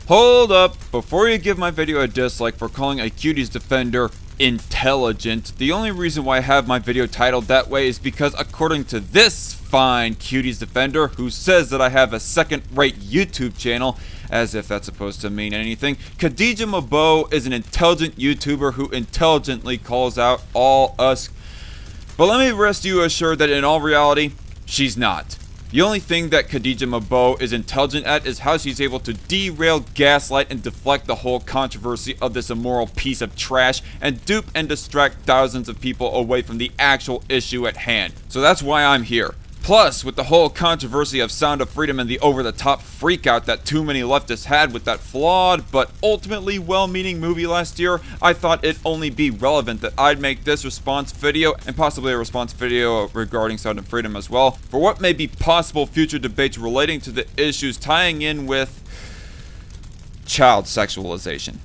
Hold up, before you give my video a dislike for calling a cuties defender intelligent, the only reason why I have my video titled that way is because according to this fine cuties defender who says that I have a second-rate YouTube channel, as if that's supposed to mean anything, Khadija Mbowe is an intelligent YouTuber who intelligently calls out all us. But let me rest you assured that in all reality, she's not. The only thing that Khadija Mbowe is intelligent at is how she's able to derail, gaslight, and deflect the whole controversy of this immoral piece of trash and dupe and distract thousands of people away from the actual issue at hand. So that's why I'm here. Plus, with the whole controversy of Sound of Freedom and the over-the-top freakout that too many leftists had with that flawed but ultimately well-meaning movie last year, I thought it'd only be relevant that I'd make this response video, and possibly a response video regarding Sound of Freedom as well, for what may be possible future debates relating to the issues tying in with child sexualization.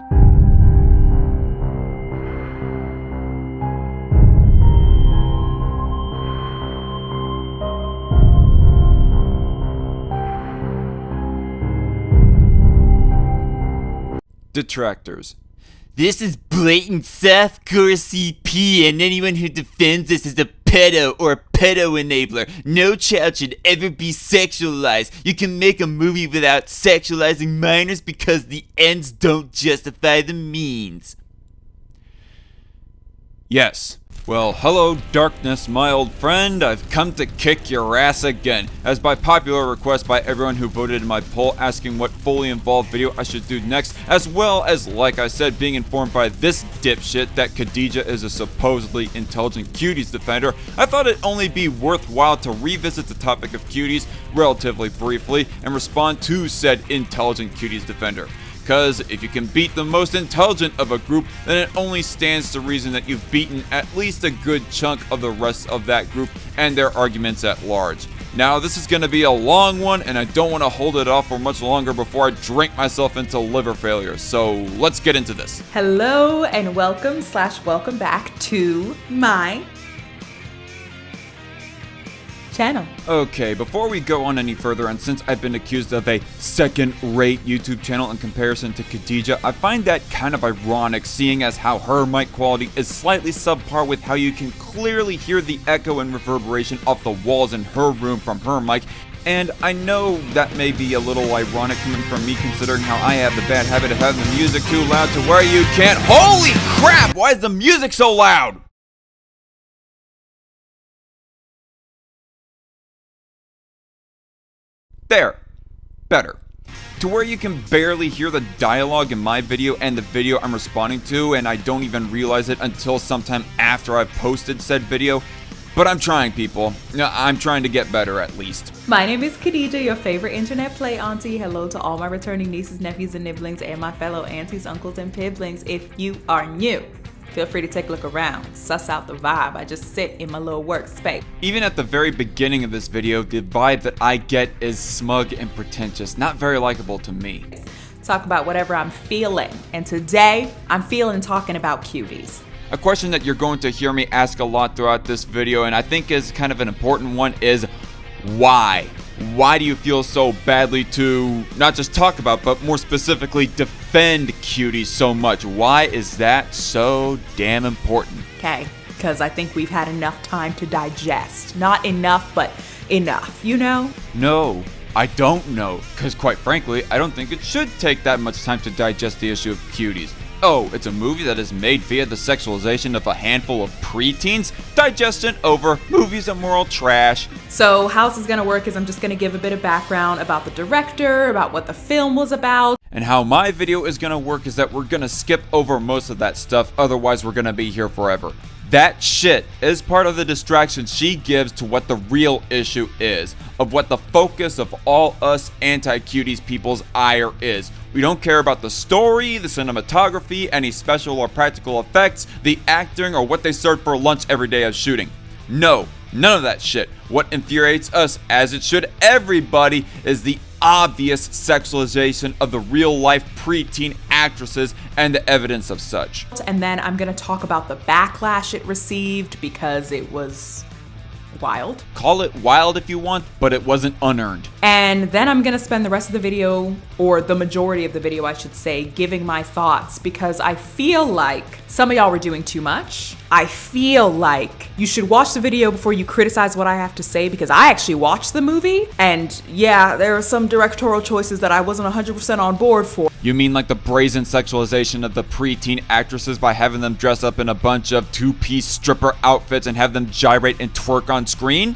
Detractors. This is blatant softcore CP, and anyone who defends this is a pedo or pedo enabler. No child should ever be sexualized. You can make a movie without sexualizing minors because the ends don't justify the means. Yes. Well, hello darkness, my old friend. I've come to kick your ass again, as by popular request by everyone who voted in my poll asking what fully involved video I should do next, as well as, like I said, being informed by this dipshit that Khadija is a supposedly intelligent cuties defender. I thought it'd only be worthwhile to revisit the topic of cuties relatively briefly and respond to said intelligent cuties defender. Because if you can beat the most intelligent of a group, then it only stands to reason that you've beaten at least a good chunk of the rest of that group and their arguments at large. Now, this is going to be a long one, and I don't want to hold it off for much longer before I drink myself into liver failure. So let's get into this. Hello and welcome back to my channel. Okay, before we go on any further, and since I've been accused of a second-rate YouTube channel in comparison to Khadija, I find that kind of ironic, seeing as how her mic quality is slightly subpar with how you can clearly hear the echo and reverberation off the walls in her room from her mic. And I know that may be a little ironic coming from me, considering how I have the bad habit of having the music too loud to where you can't— Holy crap! Why is the music so loud? There. Better. To where you can barely hear the dialogue in my video and the video I'm responding to, and I don't even realize it until sometime after I've posted said video. But I'm trying, people. I'm trying to get better, at least. My name is Khadija, your favorite internet play auntie. Hello to all my returning nieces, nephews, and nibblings, and my fellow aunties, uncles, and piblings. If you are new, feel free to take a look around, suss out the vibe. I just sit in my little workspace. Even at the very beginning of this video, the vibe that I get is smug and pretentious, not very likable to me. Talk about whatever I'm feeling, and today I'm feeling talking about cuties. A question that you're going to hear me ask a lot throughout this video, and I think is kind of an important one, is why? Why do you feel so badly to not just talk about, but more specifically defend cuties so much? Why is that so damn important? Okay, because I think we've had enough time to digest. Not enough, but enough, you know? No, I don't know, because quite frankly, I don't think it should take that much time to digest the issue of cuties. Oh, it's a movie that is made via the sexualization of a handful of preteens? Digestion over. Movies immoral trash. So how this is going to work is I'm just going to give a bit of background about the director, about what the film was about. And how my video is going to work is that we're going to skip over most of that stuff, otherwise we're going to be here forever. That shit is part of the distraction she gives to what the real issue is, of what the focus of all us anti-cuties people's ire is. We don't care about the story, the cinematography, any special or practical effects, the acting, or what they serve for lunch every day of shooting. No, none of that shit. What infuriates us, as it should everybody, is the obvious sexualization of the real-life preteen actresses and the evidence of such. And then I'm going to talk about the backlash it received, because it was wild. Call it wild if you want, but it wasn't unearned. And then I'm gonna spend the rest of the video, or the majority of the video I should say, giving my thoughts, because I feel like some of y'all were doing too much. I feel like you should watch the video before you criticize what I have to say, because I actually watched the movie, and yeah, there are some directorial choices that I wasn't 100% on board for. You mean like the brazen sexualization of the preteen actresses by having them dress up in a bunch of two-piece stripper outfits and have them gyrate and twerk on screen?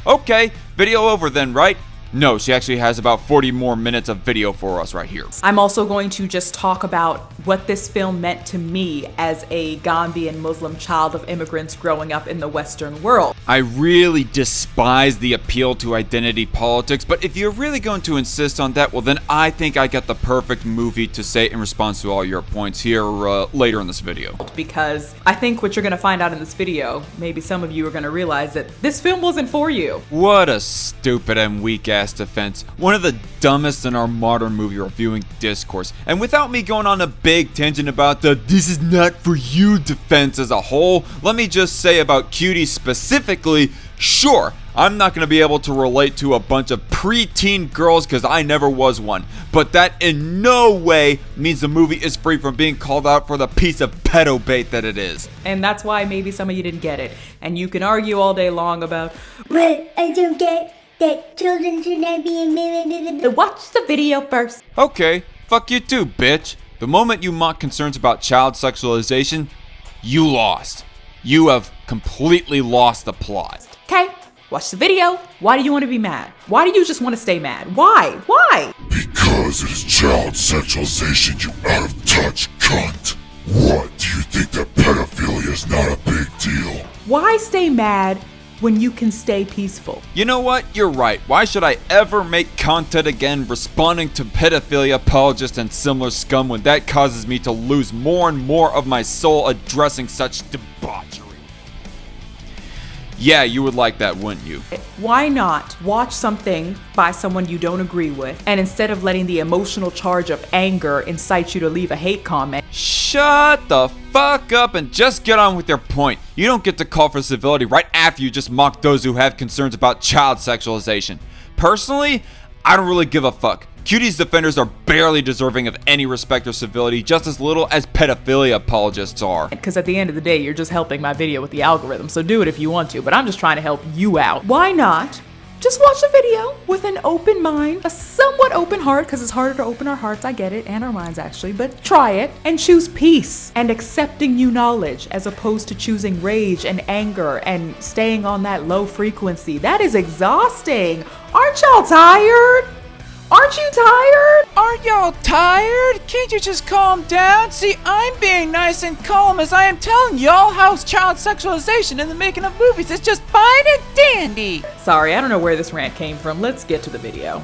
Okay, video over then, right? No, she actually has about 40 more minutes of video for us right here. I'm also going to just talk about what this film meant to me as a Gambian Muslim child of immigrants growing up in the Western world. I really despise the appeal to identity politics, but if you're really going to insist on that, well then I think I got the perfect movie to say in response to all your points here later in this video. Because I think what you're going to find out in this video, maybe some of you are going to realize that this film wasn't for you. What a stupid and weak-ass defense. One of the dumbest in our modern movie reviewing discourse. And without me going on a big tangent about the "this is not for you" defense as a whole, let me just say about Cuties specifically, sure, I'm not going to be able to relate to a bunch of preteen girls because I never was one. But that in no way means the movie is free from being called out for the piece of pedo bait that it is. And that's why maybe some of you didn't get it. And you can argue all day long about, well, I don't get that children should not be in. watch the video first. Okay, fuck you too, bitch. The moment you mock concerns about child sexualization, you lost. You have completely lost the plot. Okay, watch the video. Why do you want to be mad? Why do you just want to stay mad? Why? Why? Because it is child sexualization, you out of touch cunt. What, do you think that pedophilia is not a big deal? Why stay mad when you can stay peaceful? You know what? You're right. Why should I ever make content again responding to pedophilia apologists and similar scum when that causes me to lose more and more of my soul addressing such debauchery? Yeah, you would like that, wouldn't you? Why not watch something by someone you don't agree with, and instead of letting the emotional charge of anger incite you to leave a hate comment, Shut the fuck up and just get on with your point. You don't get to call for civility right after you just mock those who have concerns about child sexualization. Personally, I don't really give a fuck. Cuties defenders are barely deserving of any respect or civility, just as little as pedophilia apologists are. because at the end of the day, you're just helping my video with the algorithm, so do it if you want to, but I'm just trying to help you out. Why not just watch the video with an open mind, a somewhat open heart, because it's harder to open our hearts, I get it, and our minds actually, but try it, and choose peace and accepting new knowledge as opposed to choosing rage and anger and staying on that low frequency. That is exhausting. Aren't y'all tired? Aren't you tired? Aren't y'all tired? Can't you just calm down? See, I'm being nice and calm as I am telling y'all how child sexualization in the making of movies is just fine and dandy. Sorry, I don't know where this rant came from. Let's get to the video.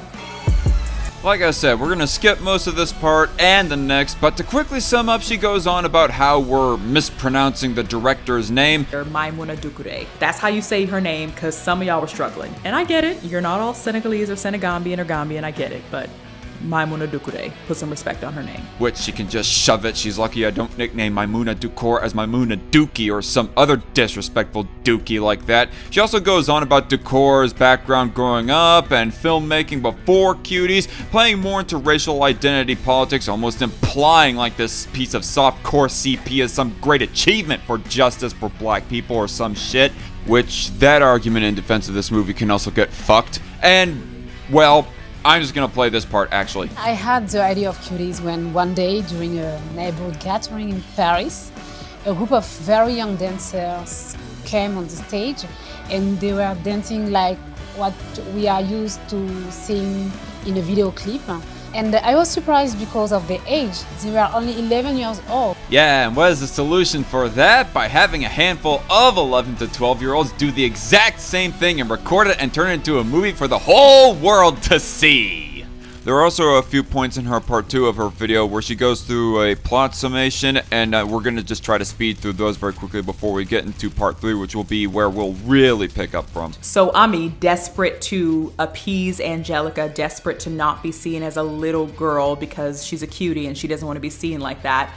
Like I said, we're gonna skip most of this part and the next, but to quickly sum up, she goes on about how we're mispronouncing the director's name. Or Maimouna Dukure. That's how you say her name, because some of y'all were struggling. And I get it. You're not all Senegalese or Senegambian or Gambian. I get it. But Maimouna Dukure. Put some respect on her name. Which she can just shove it. She's lucky I don't nickname Maimouna Dukor as Maimouna Dookie or some other disrespectful dookie like that. She also goes on about Dukor's background growing up and filmmaking before Cuties, playing more into racial identity politics, almost implying like this piece of softcore CP is some great achievement for justice for black people or some shit. Which that argument in defense of this movie can also get fucked. And, well, I'm just gonna play this part actually. I had the idea of Cuties when one day during a neighborhood gathering in Paris, a group of very young dancers came on the stage and they were dancing like what we are used to seeing in a video clip. And I was surprised because of their age. They were only 11 years old. Yeah, and what is the solution for that? By having a handful of 11 to 12-year-olds do the exact same thing and record it and turn it into a movie for the whole world to see. There are also a few points in her part 2 of her video where she goes through a plot summation, and we're going to just try to speed through those very quickly before we get into part 3, which will be where we'll really pick up from. So Ami, desperate to appease Angelica, desperate to not be seen as a little girl because she's a cutie and she doesn't want to be seen like that,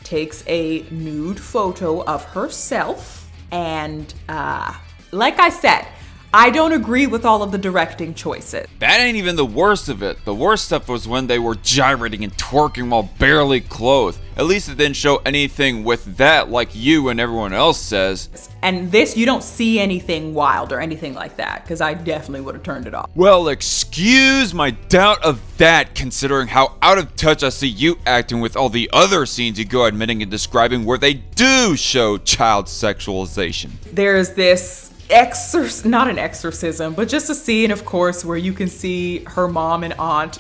takes a nude photo of herself. And like I said, I don't agree with all of the directing choices. That ain't even the worst of it. The worst stuff was when they were gyrating and twerking while barely clothed. At least it didn't show anything with that like you and everyone else says. And this, you don't see anything wild or anything like that, because I definitely would have turned it off. Well, excuse my doubt of that, considering how out of touch I see you acting with all the other scenes you go admitting and describing where they do show child sexualization. There's this not an exorcism, but just a scene, of course, where you can see her mom and aunt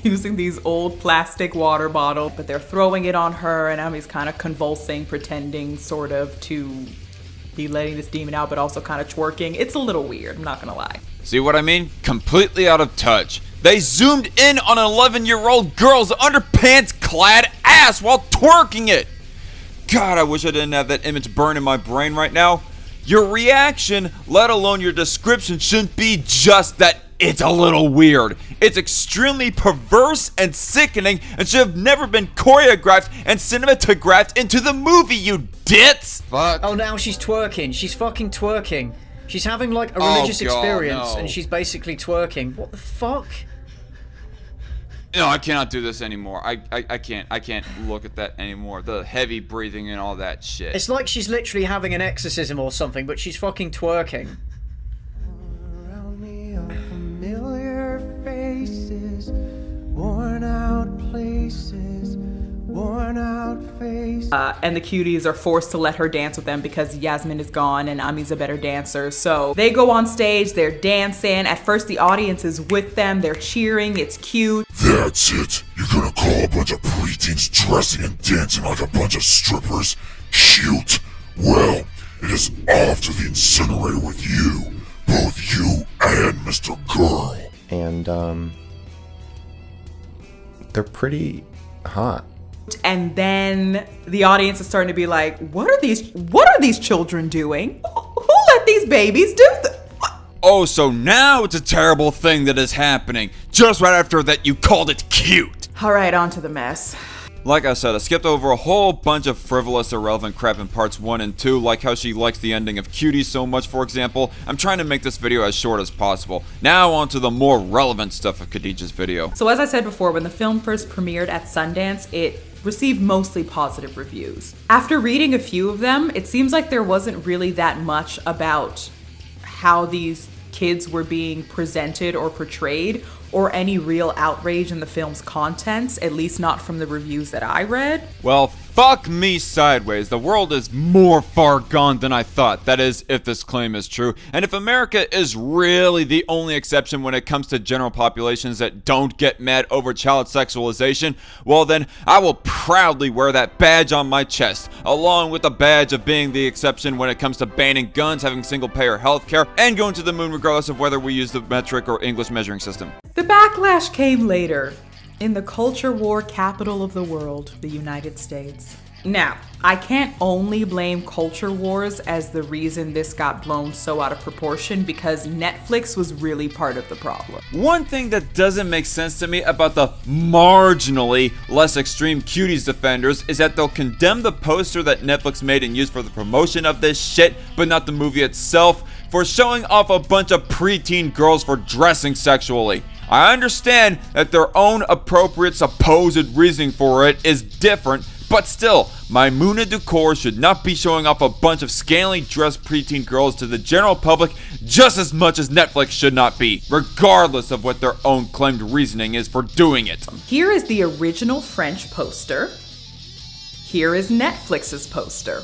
using these old plastic water bottles, but they're throwing it on her, and Ami's kind of convulsing, pretending sort of to be letting this demon out, but also kind of twerking. It's a little weird, I'm not gonna lie. See what I mean? Completely out of touch. They zoomed in on an 11-year-old girl's underpants-clad ass while twerking it. God, I wish I didn't have that image burn in my brain right now. Your reaction, let alone your description, shouldn't be just that it's a little weird. It's extremely perverse and sickening and should have never been choreographed and cinematographed into the movie, you dits! Fuck. Oh, now she's twerking. She's fucking twerking. She's having like a religious experience and she's basically twerking. What the fuck? No, I cannot do this anymore. I can't look at that anymore. The heavy breathing and all that shit. It's like she's literally having an exorcism or something, but she's fucking twerking. Around me are familiar faces, worn out places, worn out faces. And the cuties are forced to let her dance with them because Yasmin is gone and Ami's a better dancer. So they go on stage, they're dancing. At first the audience is with them, they're cheering, it's cute. That's it. You're gonna call a bunch of preteens dressing and dancing like a bunch of strippers cute? Well, it is off to the incinerator with you. Both you and Mr. Girl. And, they're pretty hot. And then the audience is starting to be like, what are these children doing? Who let these babies do this? Oh, so now it's a terrible thing that is happening. Just right after that you called it cute. All right, on to the mess. Like I said, I skipped over a whole bunch of frivolous, irrelevant crap in parts 1 and 2, like how she likes the ending of Cuties so much, for example. I'm trying to make this video as short as possible. Now on to the more relevant stuff of Khadija's video. So as I said before, when the film first premiered at Sundance, it received mostly positive reviews. After reading a few of them, it seems like there wasn't really that much about how these kids were being presented or portrayed, or any real outrage in the film's contents, at least not from the reviews that I read. Well, fuck me sideways. The world is more far gone than I thought. That is, if this claim is true. And if America is really the only exception when it comes to general populations that don't get mad over child sexualization, well then, I will proudly wear that badge on my chest, along with the badge of being the exception when it comes to banning guns, having single-payer healthcare, and going to the moon regardless of whether we use the metric or English measuring system. The backlash came later, in the culture war capital of the world, the United States. Now, I can't only blame culture wars as the reason this got blown so out of proportion, because Netflix was really part of the problem. One thing that doesn't make sense to me about the marginally less extreme Cuties defenders is that they'll condemn the poster that Netflix made and used for the promotion of this shit, but not the movie itself, for showing off a bunch of preteen girls for dressing sexually. I understand that their own appropriate supposed reasoning for it is different, but still, Maimouna Ducour should not be showing off a bunch of scantily dressed preteen girls to the general public just as much as Netflix should not be, regardless of what their own claimed reasoning is for doing it. Here is the original French poster. Here is Netflix's poster.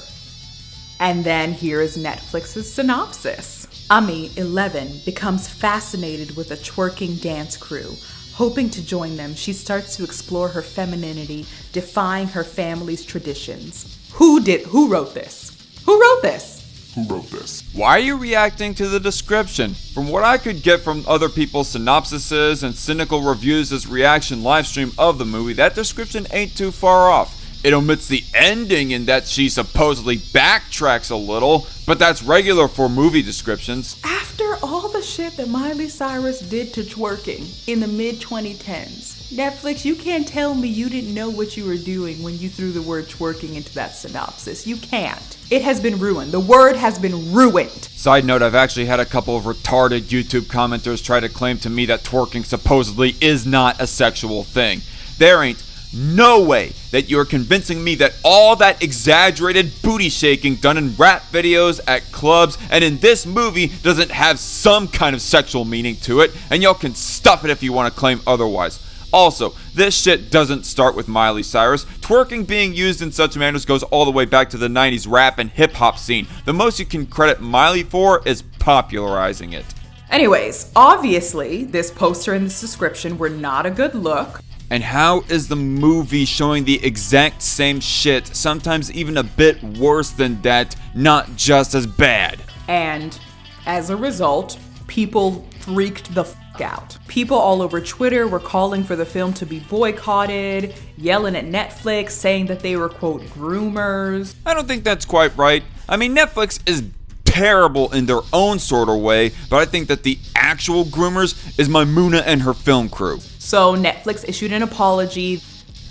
And then here is Netflix's synopsis. Ami, 11, becomes fascinated with a twerking dance crew. Hoping to join them, she starts to explore her femininity, defying her family's traditions. Who wrote this? Who wrote this? Who wrote this? Why are you reacting to the description? From what I could get from other people's synopsises and Cynical reviews' reaction livestream of the movie, that description ain't too far off. It omits the ending in that she supposedly backtracks a little, but that's regular for movie descriptions. After all the shit that Miley Cyrus did to twerking in the mid-2010s, Netflix, you can't tell me you didn't know what you were doing when you threw the word twerking into that synopsis. You can't. It has been ruined. The word has been ruined. Side note, I've actually had a couple of retarded YouTube commenters try to claim to me that twerking supposedly is not a sexual thing. There ain't no way that you're convincing me that all that exaggerated booty shaking done in rap videos at clubs and in this movie doesn't have some kind of sexual meaning to it, and y'all can stuff it if you want to claim otherwise. Also, this shit doesn't start with Miley Cyrus. Twerking being used in such manners goes all the way back to the 90s rap and hip hop scene. The most you can credit Miley for is popularizing it. Anyways, obviously, this poster and this description were not a good look. And how is the movie showing the exact same shit, sometimes even a bit worse than that, not just as bad? And as a result, people freaked the fuck out. People all over Twitter were calling for the film to be boycotted, yelling at Netflix, saying that they were, quote, groomers. I don't think that's quite right. I mean, Netflix is terrible in their own sort of way, but I think that the actual groomers is Maimuna and her film crew. So Netflix issued an apology.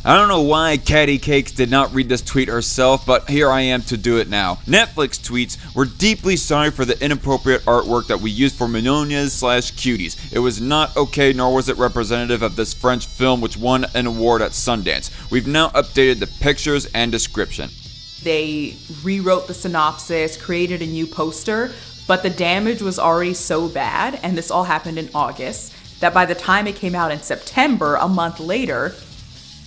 I don't know why Catty Cakes did not read this tweet herself, but here I am to do it now. Netflix tweets, "We're deeply sorry for the inappropriate artwork that we used for Mignognes/Cuties. It was not okay, nor was it representative of this French film which won an award at Sundance. We've now updated the pictures and description." They rewrote the synopsis, created a new poster, but the damage was already so bad, and this all happened in August, that by the time it came out in September, a month later,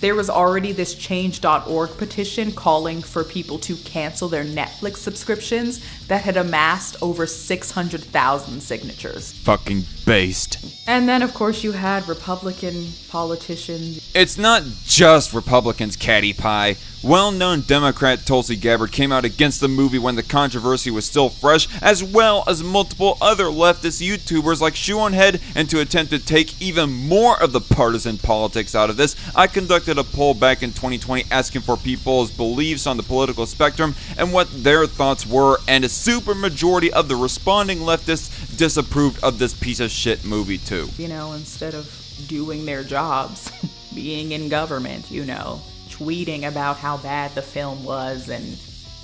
there was already this change.org petition calling for people to cancel their Netflix subscriptions that had amassed over 600,000 signatures. Fucking based. And then, of course, you had Republican politicians. It's not just Republicans, Catty Pie. Well-known Democrat Tulsi Gabbard came out against the movie when the controversy was still fresh, as well as multiple other leftist YouTubers like Shoeonhead, and to attempt to take even more of the partisan politics out of this, I conducted a poll back in 2020 asking for people's beliefs on the political spectrum and what their thoughts were, and a super majority of the responding leftists disapproved of this piece of shit movie too. You know, instead of doing their jobs, being in government, you know, tweeting about how bad the film was, and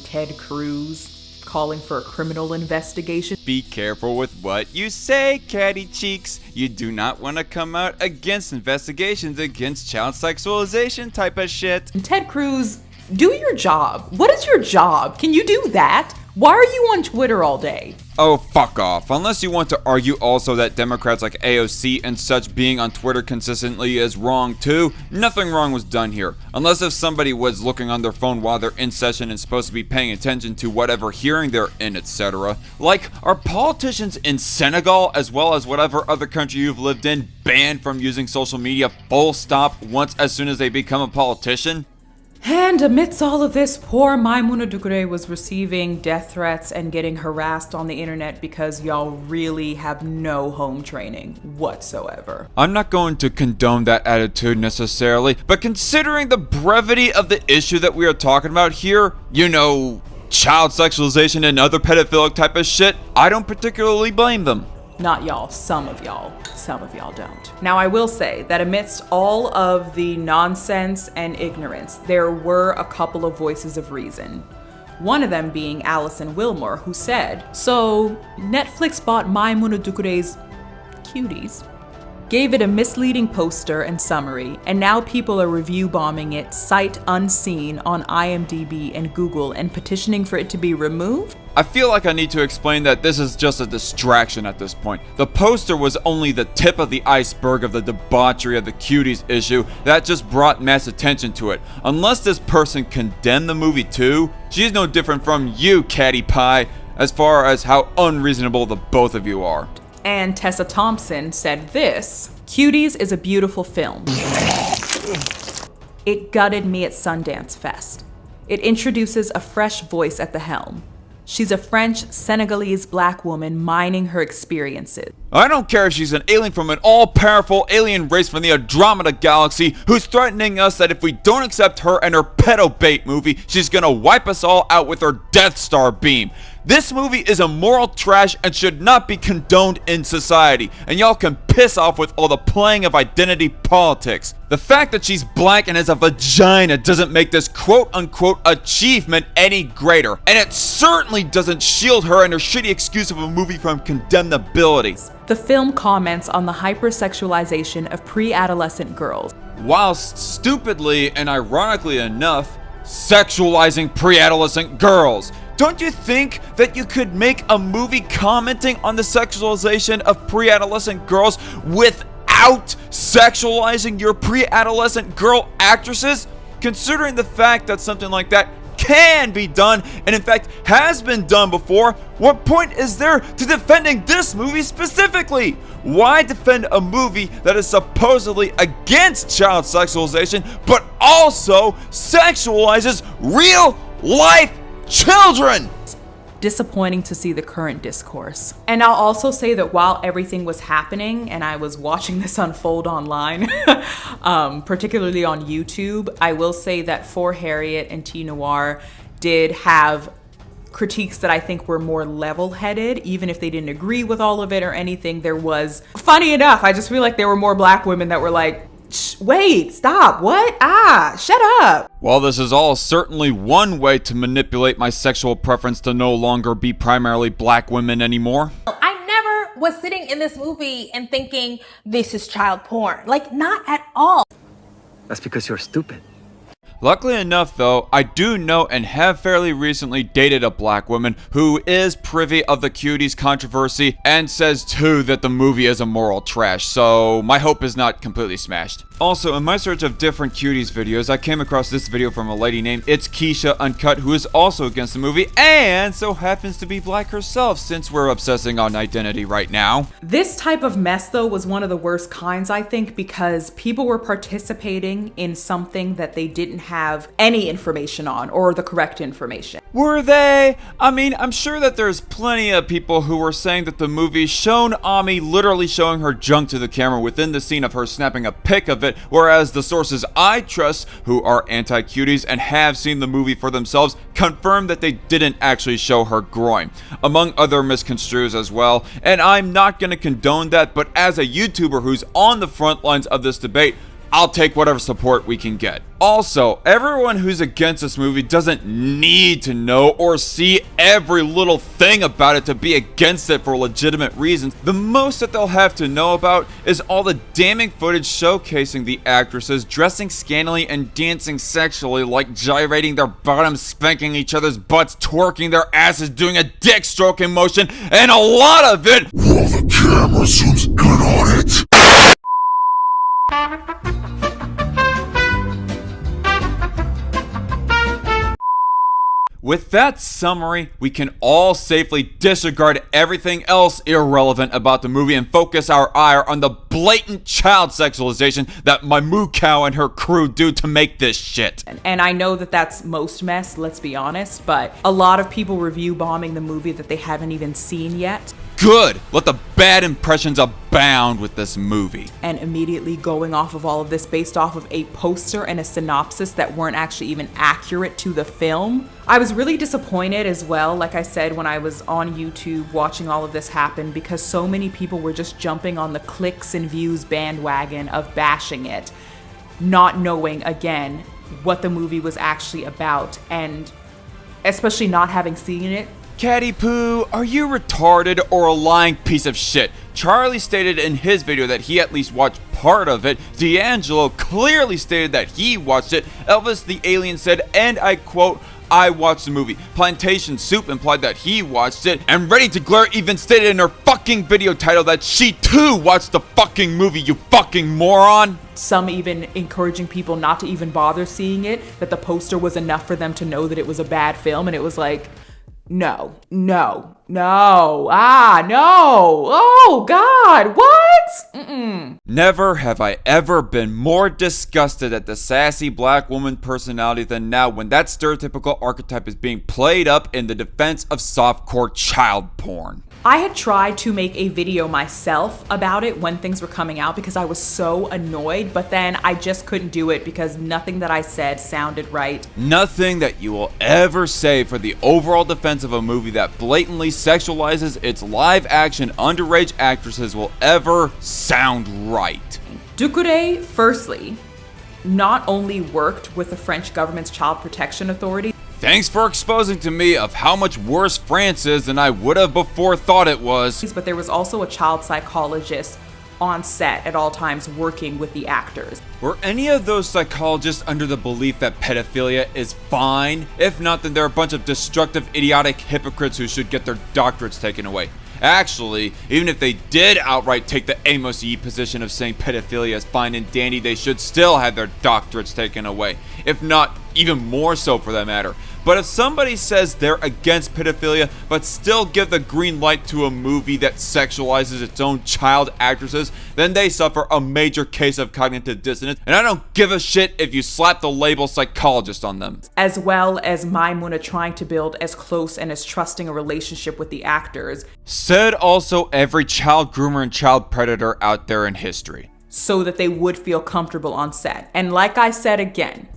Ted Cruz calling for a criminal investigation. Be careful with what you say, Catty Cheeks. You do not want to come out against investigations against child sexualization type of shit. And Ted Cruz, do your job. What is your job? Can you do that? Why are you on Twitter all day? Oh, fuck off. Unless you want to argue also that Democrats like AOC and such being on Twitter consistently is wrong too, nothing wrong was done here. Unless if somebody was looking on their phone while they're in session and supposed to be paying attention to whatever hearing they're in, etc. Like, are politicians in Senegal, as well as whatever other country you've lived in, banned from using social media full stop once as soon as they become a politician? And amidst all of this, poor Maimouna Doucouré was receiving death threats and getting harassed on the internet because y'all really have no home training whatsoever. I'm not going to condone that attitude necessarily, but considering the brevity of the issue that we are talking about here, you know, child sexualization and other pedophilic type of shit, I don't particularly blame them. Not y'all, some of y'all. Some of y'all don't. Now, I will say that amidst all of the nonsense and ignorance, there were a couple of voices of reason. One of them being Alison Wilmore, who said, so Netflix bought Maimouna Doucouré's Cuties, gave it a misleading poster and summary, and now people are review bombing it sight unseen on IMDb and Google and petitioning for it to be removed? I feel like I need to explain that this is just a distraction at this point. The poster was only the tip of the iceberg of the debauchery of the Cuties issue that just brought mass attention to it. Unless this person condemned the movie too, she's no different from you, Catty Pie, as far as how unreasonable the both of you are. And Tessa Thompson said this, Cuties is a beautiful film. It gutted me at Sundance Fest. It introduces a fresh voice at the helm. She's a French, Senegalese black woman mining her experiences. I don't care if she's an alien from an all-powerful alien race from the Andromeda Galaxy who's threatening us that if we don't accept her and her pedo bait movie, she's gonna wipe us all out with her Death Star beam. This movie is immoral trash and should not be condoned in society, and y'all can piss off with all the playing of identity politics. The fact that she's black and has a vagina doesn't make this quote-unquote achievement any greater, and it certainly doesn't shield her and her shitty excuse of a movie from condemnability. The film comments on the hypersexualization of pre-adolescent girls, whilst stupidly and ironically enough, sexualizing pre-adolescent girls. Don't you think that you could make a movie commenting on the sexualization of pre-adolescent girls without sexualizing your pre-adolescent girl actresses? Considering the fact that something like that can be done, and in fact has been done before, what point is there to defending this movie specifically? Why defend a movie that is supposedly against child sexualization, but also sexualizes real life children? Disappointing to see the current discourse. And I'll also say that while everything was happening and I was watching this unfold online, particularly on YouTube, I will say that For Harriet and T Noir did have critiques that I think were more level-headed, even if they didn't agree with all of it or anything. There was, funny enough, I just feel like there were more black women that were like, wait, stop, what? Shut up. While this is all certainly one way to manipulate my sexual preference to no longer be primarily black women anymore, I never was sitting in this movie and thinking this is child porn. Like, not at all. That's because you're stupid. Luckily enough though, I do know and have fairly recently dated a black woman who is privy of the Cuties controversy and says too that the movie is immoral trash, so my hope is not completely smashed. Also, in my search of different Cuties videos, I came across this video from a lady named It's Keisha Uncut, who is also against the movie and so happens to be black herself, since we're obsessing on identity right now. This type of mess though was one of the worst kinds, I think, because people were participating in something that they didn't have any information on, or the correct information. Were they? I mean, I'm sure that there's plenty of people who were saying that the movie shown Ami literally showing her junk to the camera within the scene of her snapping a pic of it, whereas the sources I trust, who are anti-cuties and have seen the movie for themselves, confirm that they didn't actually show her groin, among other misconstrues as well. And I'm not gonna condone that, but as a YouTuber who's on the front lines of this debate, I'll take whatever support we can get. Also, everyone who's against this movie doesn't need to know or see every little thing about it to be against it for legitimate reasons. The most that they'll have to know about is all the damning footage showcasing the actresses dressing scantily and dancing sexually, like gyrating their bottoms, spanking each other's butts, twerking their asses, doing a dick stroking motion, and a lot of it while the camera zooms in on it. With that summary, we can all safely disregard everything else irrelevant about the movie and focus our ire on the blatant child sexualization that my moo cow and her crew do to make this shit. And I know that that's most mess, let's be honest, but a lot of people review bombing the movie that they haven't even seen yet. Good! Let the bad impressions abound with this movie. And immediately going off of all of this based off of a poster and a synopsis that weren't actually even accurate to the film. I was really disappointed as well, like I said, when I was on YouTube watching all of this happen, because so many people were just jumping on the clicks and views bandwagon of bashing it, not knowing, again, what the movie was actually about, and especially not having seen it. Catty Poo, are you retarded or a lying piece of shit? Charlie stated in his video that he at least watched part of it. D'Angelo clearly stated that he watched it. Elvis the Alien said, and I quote, I watched the movie. Plantation Soup implied that he watched it. And Ready to Glare even stated in her fucking video title that she too watched the fucking movie, you fucking moron. Some even encouraging people not to even bother seeing it, that the poster was enough for them to know that it was a bad film, and it was like, no, no, no, no, oh God, what? Never have I ever been more disgusted at the sassy black woman personality than now when that stereotypical archetype is being played up in the defense of softcore child porn. I had tried to make a video myself about it when things were coming out because I was so annoyed, but then I just couldn't do it because nothing that I said sounded right. Nothing that you will ever say for the overall defense of a movie that blatantly sexualizes its live action underage actresses will ever sound right. Doucouré, firstly, not only worked with the French government's child protection authority. Thanks for exposing to me of how much worse France is than I would have before thought it was. But there was also a child psychologist on set at all times working with the actors. Were any of those psychologists under the belief that pedophilia is fine? If not, then they're a bunch of destructive, idiotic hypocrites who should get their doctorates taken away. Actually, even if they did outright take the Amos Yee position of saying pedophilia is fine and dandy, they should still have their doctorates taken away. If not, even more so for that matter. But if somebody says they're against pedophilia, but still give the green light to a movie that sexualizes its own child actresses, then they suffer a major case of cognitive dissonance, and I don't give a shit if you slap the label psychologist on them. As well as Maimouna trying to build as close and as trusting a relationship with the actors. Said also every child groomer and child predator out there in history. So that they would feel comfortable on set. And like I said again,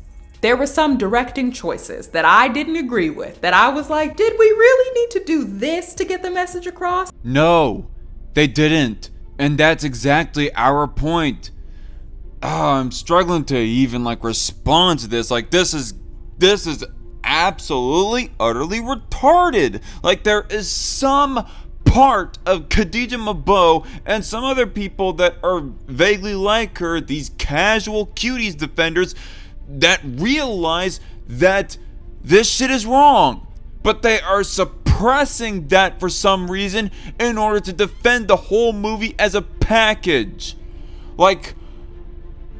there were some directing choices that I didn't agree with, that I was like, did we really need to do this to get the message across? No, they didn't. And that's exactly our point. I'm struggling to even respond to this. This is absolutely, utterly retarded. There is some part of Khadija Mbowe and some other people that are vaguely like her, these casual cuties defenders, that realize that this shit is wrong, but they are suppressing that for some reason in order to defend the whole movie as a package.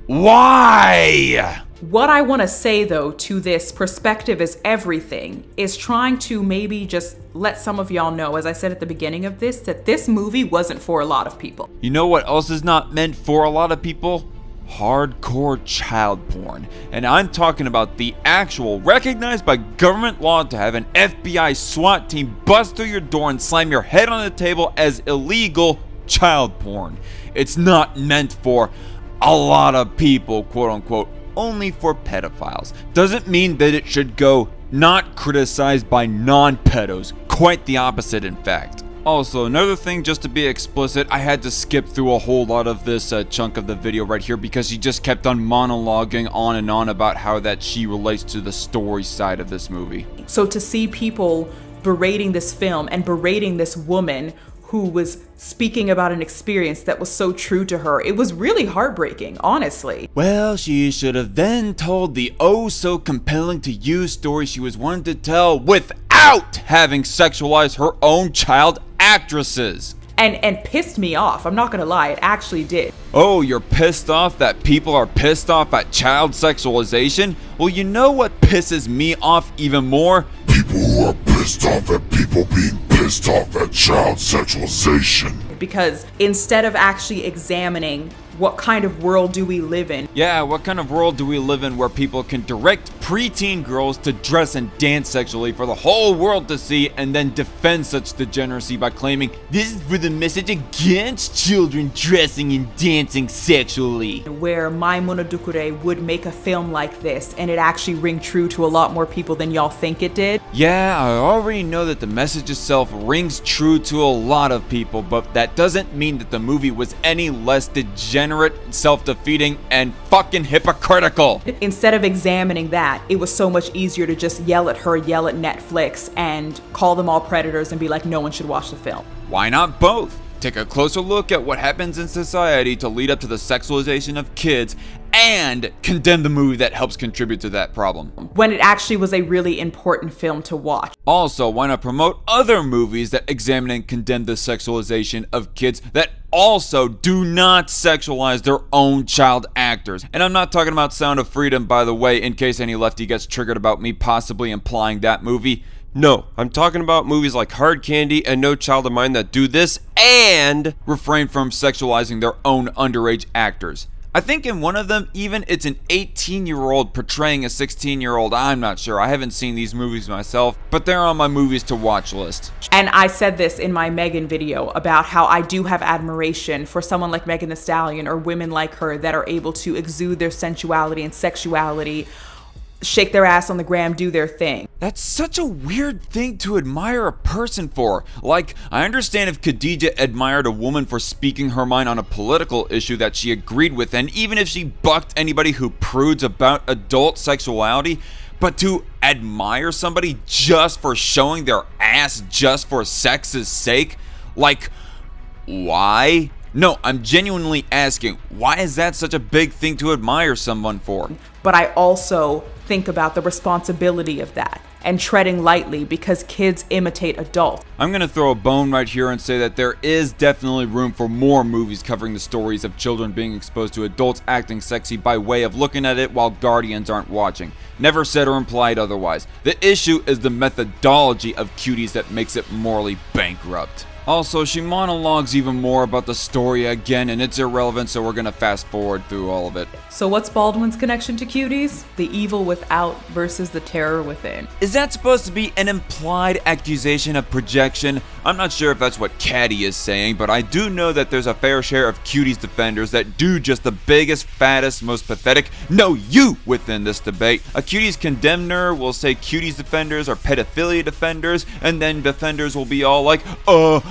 Why? What I want to say though to this perspective is everything is trying to maybe just let some of y'all know, as I said at the beginning of this, that this movie wasn't for a lot of people. You know what else is not meant for a lot of people? Hardcore child porn. And I'm talking about the actual, recognized by government law to have an FBI SWAT team bust through your door and slam your head on the table as illegal child porn. It's not meant for a lot of people, quote unquote, only for pedophiles. Doesn't mean that it should go not criticized by non-pedos. Quite the opposite, in fact. Also, another thing, just to be explicit, I had to skip through a whole lot of this chunk of the video right here because she just kept on monologuing on and on about how that she relates to the story side of this movie. So to see people berating this film and berating this woman who was speaking about an experience that was so true to her, it was really heartbreaking, honestly. Well, she should have then told the oh so compelling to you story she was wanting to tell without having sexualized her own child actresses. And pissed me off. I'm not gonna lie, it actually did. Oh, you're pissed off that people are pissed off at child sexualization? Well, you know what pisses me off even more? People who are pissed off at people being pissed off at child sexualization. Because instead of actually examining what kind of world do we live in? Yeah, what kind of world do we live in where people can direct preteen girls to dress and dance sexually for the whole world to see and then defend such degeneracy by claiming this is for the message against children dressing and dancing sexually? Where Maimouna Doucouré would make a film like this and it actually ring true to a lot more people than y'all think it did. Yeah, I already know that the message itself rings true to a lot of people, but that doesn't mean that the movie was any less degenerate, self-defeating, and fucking hypocritical. Instead of examining that, it was so much easier to just yell at her, yell at Netflix, and call them all predators and be like, no one should watch the film. Why not both? Take a closer look at what happens in society to lead up to the sexualization of kids and condemn the movie that helps contribute to that problem. When it actually was a really important film to watch. Also, why not promote other movies that examine and condemn the sexualization of kids that also do not sexualize their own child actors? And I'm not talking about Sound of Freedom, by the way, in case any lefty gets triggered about me possibly implying that movie. No, I'm talking about movies like Hard Candy and No Child of Mine that do this and refrain from sexualizing their own underage actors. I think in one of them, even it's an 18-year-old portraying a 16-year-old. I'm not sure. I haven't seen these movies myself, but they're on my movies to watch list. And I said this in my Megan video about how I do have admiration for someone like Megan Thee Stallion or women like her that are able to exude their sensuality and sexuality, shake their ass on the gram, do their thing. That's such a weird thing to admire a person for. Like, I understand if Khadija admired a woman for speaking her mind on a political issue that she agreed with, and even if she bucked anybody who prudes about adult sexuality, but to admire somebody just for showing their ass just for sex's sake? Like, why? No, I'm genuinely asking, why is that such a big thing to admire someone for? But I also think about the responsibility of that and treading lightly because kids imitate adults. I'm gonna throw a bone right here and say that there is definitely room for more movies covering the stories of children being exposed to adults acting sexy by way of looking at it while guardians aren't watching. Never said or implied otherwise. The issue is the methodology of Cuties that makes it morally bankrupt. Also, she monologues even more about the story again, and it's irrelevant, so we're gonna fast forward through all of it. So what's Baldwin's connection to Cuties? The evil without versus the terror within. Is that supposed to be an implied accusation of projection? I'm not sure if that's what Caddy is saying, but I do know that there's a fair share of Cuties defenders that do just the biggest, fattest, most pathetic no you within this debate. A Cuties condemner will say Cuties defenders are pedophilia defenders, and then defenders will be all like, no,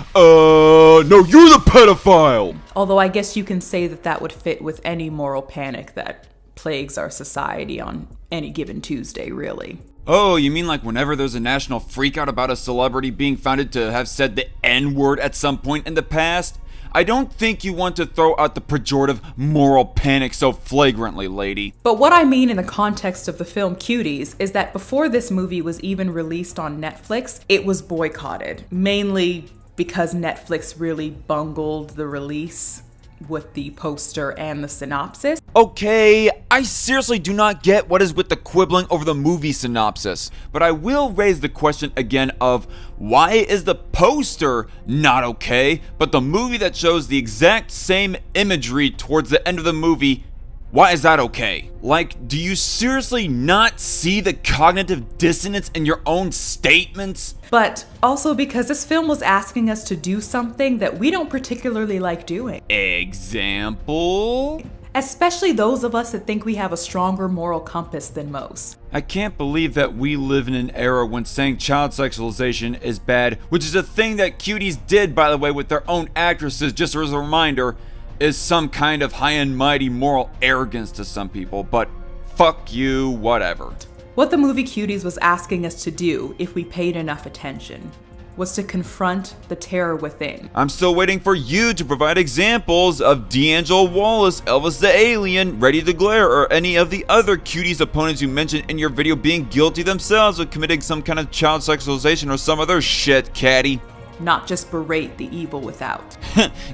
you're the pedophile! Although I guess you can say that that would fit with any moral panic that plagues our society on any given Tuesday, really. Oh, you mean like whenever there's a national freakout about a celebrity being founded to have said the N-word at some point in the past? I don't think you want to throw out the pejorative moral panic so flagrantly, lady. But what I mean in the context of the film Cuties is that before this movie was even released on Netflix, it was boycotted. Mainly because Netflix really bungled the release with the poster and the synopsis. Okay, I seriously do not get what is with the quibbling over the movie synopsis, but I will raise the question again of why is the poster not okay, but the movie that shows the exact same imagery towards the end of the movie, why is that okay? Like, do you seriously not see the cognitive dissonance in your own statements? But also because this film was asking us to do something that we don't particularly like doing. Example? Especially those of us that think we have a stronger moral compass than most. I can't believe that we live in an era when saying child sexualization is bad, which is a thing that Cuties did, by the way, with their own actresses, just as a reminder, is some kind of high and mighty moral arrogance to some people, but fuck you, whatever. What the movie Cuties was asking us to do, if we paid enough attention, was to confront the terror within. I'm still waiting for you to provide examples of D'Angelo Wallace, Elvis the Alien, Ready to Glare, or any of the other Cuties opponents you mentioned in your video being guilty themselves of committing some kind of child sexualization or some other shit, Caddy. Not just berate the evil without.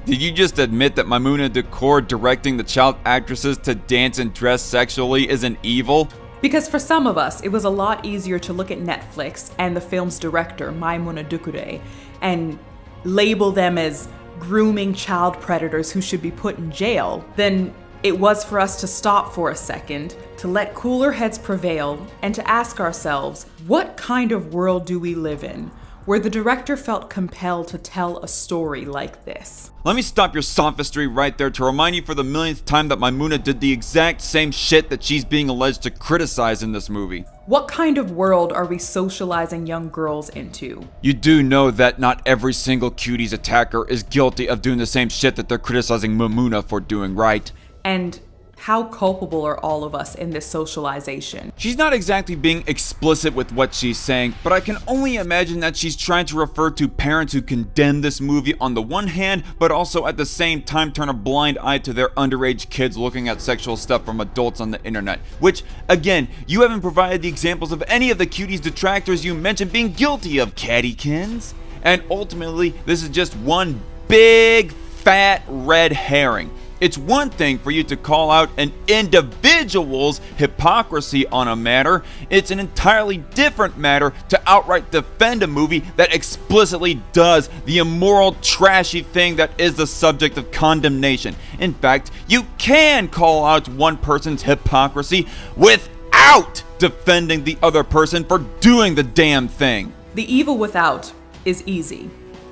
Did you just admit that Maimouna Decor directing the child actresses to dance and dress sexually isn't evil? Because for some of us, it was a lot easier to look at Netflix and the film's director, Maimouna Decor, and label them as grooming child predators who should be put in jail than it was for us to stop for a second, to let cooler heads prevail, and to ask ourselves, what kind of world do we live in where the director felt compelled to tell a story like this? Let me stop your sophistry right there to remind you for the millionth time that Maimouna did the exact same shit that she's being alleged to criticize in this movie. What kind of world are we socializing young girls into? You do know that not every single Cuties attacker is guilty of doing the same shit that they're criticizing Maimouna for doing, right? And how culpable are all of us in this socialization? She's not exactly being explicit with what she's saying, but I can only imagine that she's trying to refer to parents who condemn this movie on the one hand, but also at the same time turn a blind eye to their underage kids looking at sexual stuff from adults on the internet. Which, again, you haven't provided the examples of any of the Cuties detractors you mentioned being guilty of, Cattykins. And ultimately, this is just one big, fat red herring. It's one thing for you to call out an individual's hypocrisy on a matter. It's an entirely different matter to outright defend a movie that explicitly does the immoral, trashy thing that is the subject of condemnation. In fact, you can call out one person's hypocrisy without defending the other person for doing the damn thing. The evil without is easy.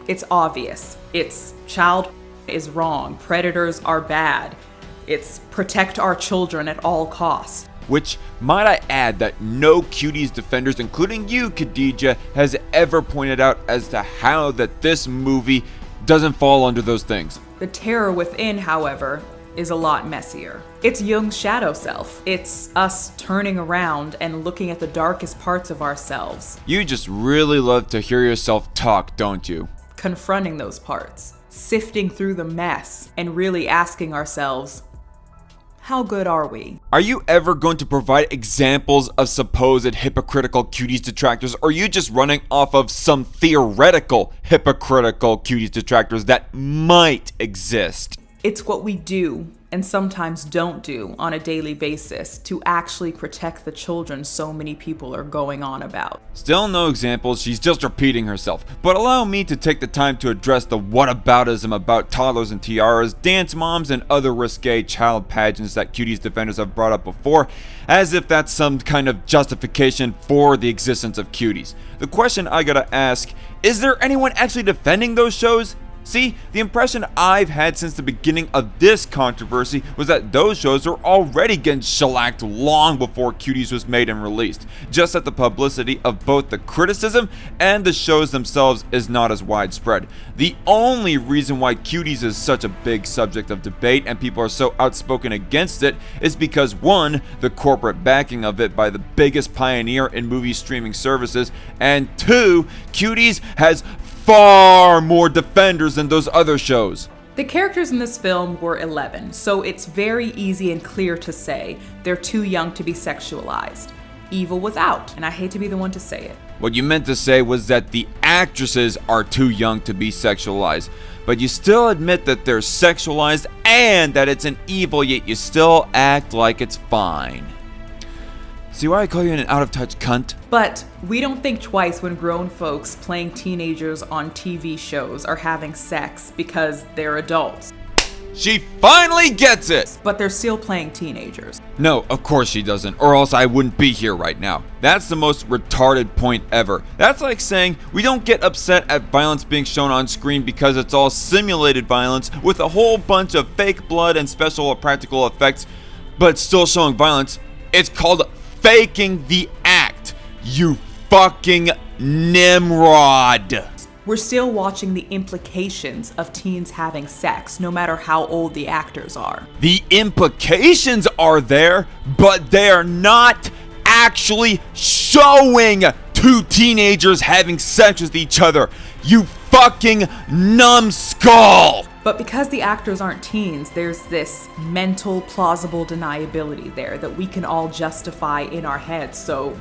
It's obvious. It's child is wrong. Predators are bad. It's protect our children at all costs. Which, might I add, that no Cuties defenders, including you, Khadija, has ever pointed out as to how that this movie doesn't fall under those things. The terror within, however, is a lot messier. It's Jung's shadow self. It's us turning around and looking at the darkest parts of ourselves. You just really love to hear yourself talk, don't you? Confronting those parts, sifting through the mess, and really asking ourselves, how good are we? Are you ever going to provide examples of supposed hypocritical Cuties detractors, or are you just running off of some theoretical hypocritical Cuties detractors that might exist? It's what we do and sometimes don't do on a daily basis to actually protect the children so many people are going on about. Still no examples, she's just repeating herself. But allow me to take the time to address the whataboutism about toddlers and tiaras, dance moms, and other risque child pageants that Cuties defenders have brought up before, as if that's some kind of justification for the existence of Cuties. The question I gotta ask, is there anyone actually defending those shows? See, the impression I've had since the beginning of this controversy was that those shows were already getting shellacked long before Cuties was made and released, just that the publicity of both the criticism and the shows themselves is not as widespread. The only reason why Cuties is such a big subject of debate and people are so outspoken against it is because 1, the corporate backing of it by the biggest pioneer in movie streaming services, and 2, Cuties has far more defenders than those other shows. The characters in this film were 11, so it's very easy and clear to say they're too young to be sexualized. Evil was out, and I hate to be the one to say it. What you meant to say was that the actresses are too young to be sexualized, but you still admit that they're sexualized and that it's an evil, yet you still act like it's fine. See why I call you an out-of-touch cunt? But we don't think twice when grown folks playing teenagers on TV shows are having sex because they're adults. She finally gets it! But they're still playing teenagers. No, of course she doesn't, or else I wouldn't be here right now. That's the most retarded point ever. That's like saying we don't get upset at violence being shown on screen because it's all simulated violence with a whole bunch of fake blood and special or practical effects, but still showing violence. It's called faking the act, you fucking Nimrod. We're still watching the implications of teens having sex, no matter how old the actors are. The implications are there, but they're not actually showing 2 teenagers having sex with each other, you fucking numbskull! But because the actors aren't teens, there's this mental, plausible deniability there that we can all justify in our heads, so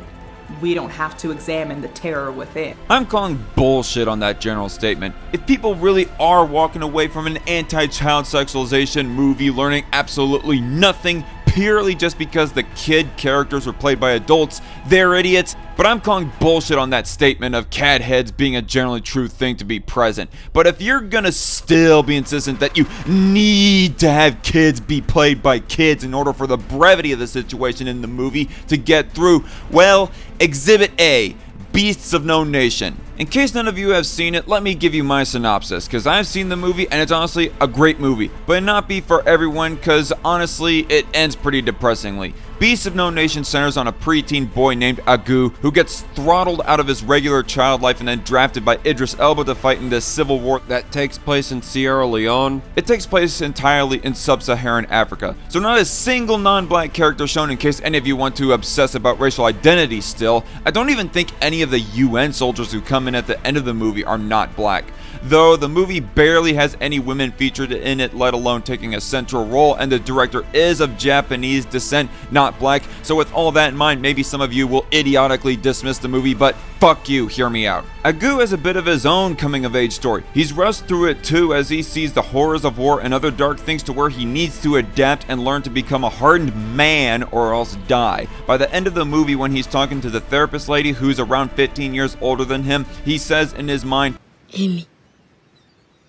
we don't have to examine the terror within. I'm calling bullshit on that general statement. If people really are walking away from an anti-child sexualization movie learning absolutely nothing purely just because the kid characters were played by adults, they're idiots. But I'm calling bullshit on that statement of cat heads being a generally true thing to be present. But if you're gonna still be insistent that you need to have kids be played by kids in order for the brevity of the situation in the movie to get through, well, Exhibit A, Beasts of No Nation. In case none of you have seen it, let me give you my synopsis, because I've seen the movie and it's honestly a great movie, but not be for everyone, because honestly it ends pretty depressingly. Beasts of No Nation centers on a preteen boy named Agu who gets throttled out of his regular child life and then drafted by Idris Elba to fight in this civil war that takes place in Sierra Leone. It takes place entirely in sub-Saharan Africa, so not a single non-black character shown in case any of you want to obsess about racial identity still. I don't even think any of the UN soldiers who come in at the end of the movie are not black. Though the movie barely has any women featured in it, let alone taking a central role, and the director is of Japanese descent, not black. So with all that in mind, maybe some of you will idiotically dismiss the movie, but fuck you, hear me out. Agu has a bit of his own coming of age story. He's rushed through it too, as he sees the horrors of war and other dark things, to where he needs to adapt and learn to become a hardened man or else die. By the end of the movie, when he's talking to the therapist lady who's around 15 years older than him, he says in his mind, Amy,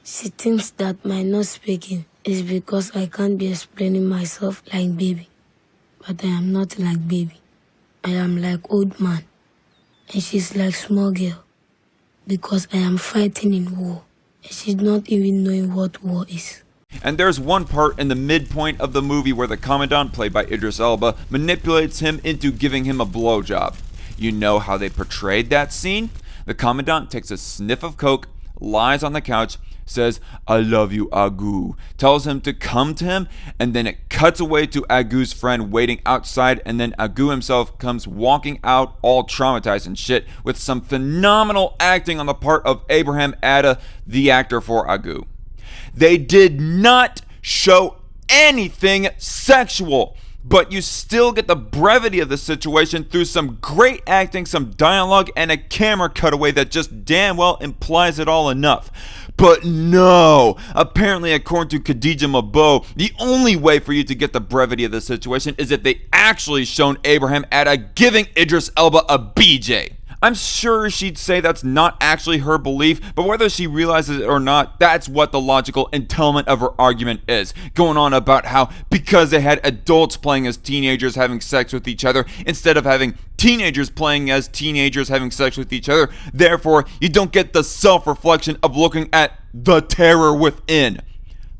she thinks that my not speaking is because I can't be explaining myself like baby. But I am not like baby. I am like old man. And she's like small girl. Because I am fighting in war. And she's not even knowing what war is. And there's one part in the midpoint of the movie where the Commandant, played by Idris Elba, manipulates him into giving him a blowjob. You know how they portrayed that scene? The Commandant takes a sniff of coke, lies on the couch, says, "I love you, Agu," tells him to come to him, and then it cuts away to Agu's friend waiting outside, and then Agu himself comes walking out all traumatized and shit, with some phenomenal acting on the part of Abraham Adda, the actor for Agu. They did not show anything sexual, but you still get the brevity of the situation through some great acting, some dialogue, and a camera cutaway that just damn well implies it all enough. But no, apparently according to Khadija Mbowe, the only way for you to get the brevity of the situation is if they actually shown Abraham Adda giving Idris Elba a BJ. I'm sure she'd say that's not actually her belief, but whether she realizes it or not, that's what the logical entailment of her argument is. Going on about how because they had adults playing as teenagers having sex with each other instead of having teenagers playing as teenagers having sex with each other, therefore you don't get the self-reflection of looking at the terror within.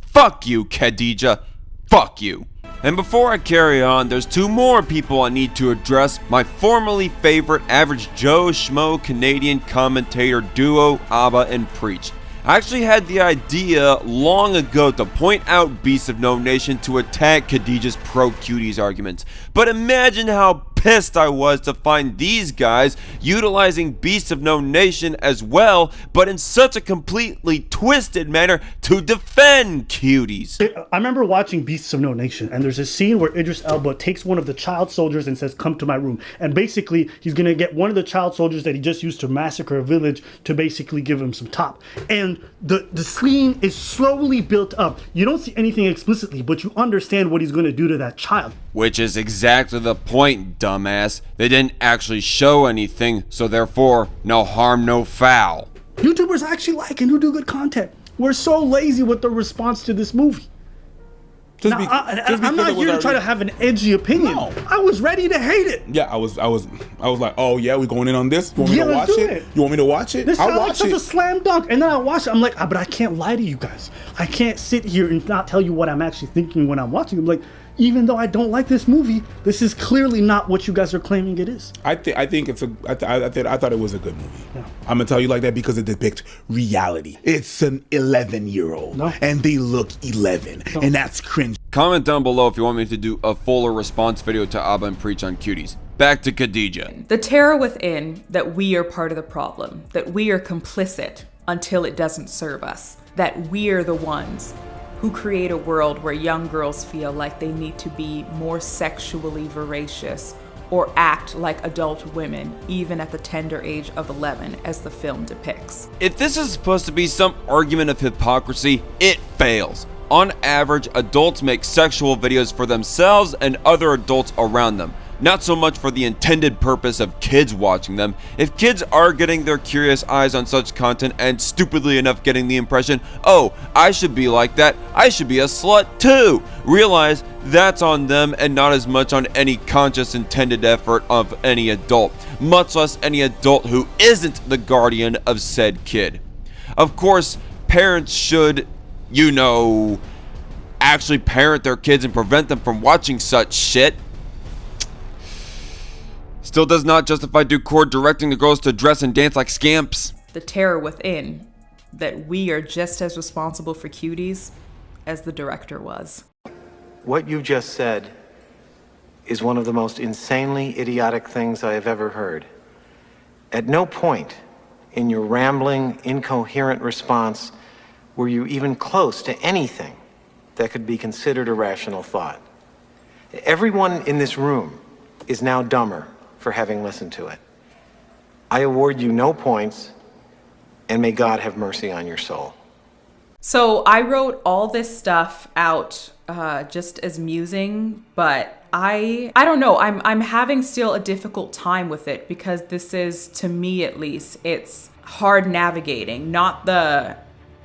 Fuck you, Khadija. Fuck you. And before I carry on, there's two more people I need to address. My formerly favorite average Joe Schmo Canadian commentator duo, Abba and Preach. I actually had the idea long ago to point out Beasts of No Nation to attack Khadija's pro-cuties arguments. But imagine how pissed I was to find these guys utilizing Beasts of No Nation as well, but in such a completely twisted manner to defend cuties. I remember watching Beasts of No Nation, and there's a scene where Idris Elba takes one of the child soldiers and says, "Come to my room." And basically, he's gonna get one of the child soldiers that he just used to massacre a village to basically give him some top. And the scene is slowly built up. You don't see anything explicitly, but you understand what he's gonna do to that child. Which is exactly the point, dumbass. They didn't actually show anything, so therefore, no harm, no foul. YouTubers actually like and who do good content. We're so lazy with the response to this movie. I'm not here to try to have an edgy opinion. No. I was ready to hate it. Yeah, I was like, oh yeah, we're going in on this. You want me to watch it? You want me to watch it? This sounds like such a slam dunk. And then I watch it. I'm like, but I can't lie to you guys. I can't sit here and not tell you what I'm actually thinking when I'm watching. I'm like, even though I don't like this movie, this is clearly not what you guys are claiming it is. I think it's I thought it was a good movie. Yeah. I'm gonna tell you like that because it depicts reality. It's an 11-year-old, and they look 11, and that's cringe. Comment down below if you want me to do a fuller response video to Abba and Preach on cuties. Back to Khadija. The terror within that we are part of the problem, that we are complicit until it doesn't serve us, that we're the ones who create a world where young girls feel like they need to be more sexually voracious or act like adult women, even at the tender age of 11, as the film depicts. If this is supposed to be some argument of hypocrisy, it fails. On average, adults make sexual videos for themselves and other adults around them, not so much for the intended purpose of kids watching them. If kids are getting their curious eyes on such content and stupidly enough getting the impression, oh, I should be like that, I should be a slut too, realize that's on them and not as much on any conscious intended effort of any adult, much less any adult who isn't the guardian of said kid. Of course, parents should, you know, actually parent their kids and prevent them from watching such shit. Still does not justify Ducour directing the girls to dress and dance like scamps. The terror within that we are just as responsible for cuties as the director was. What you just said is one of the most insanely idiotic things I have ever heard. At no point in your rambling, incoherent response were you even close to anything that could be considered a rational thought. Everyone in this room is now dumber for having listened to it. I award you no points, and may God have mercy on your soul. So I wrote all this stuff out just as musing, but I don't know. I'm having still a difficult time with it because this is, to me at least, it's hard navigating. Not the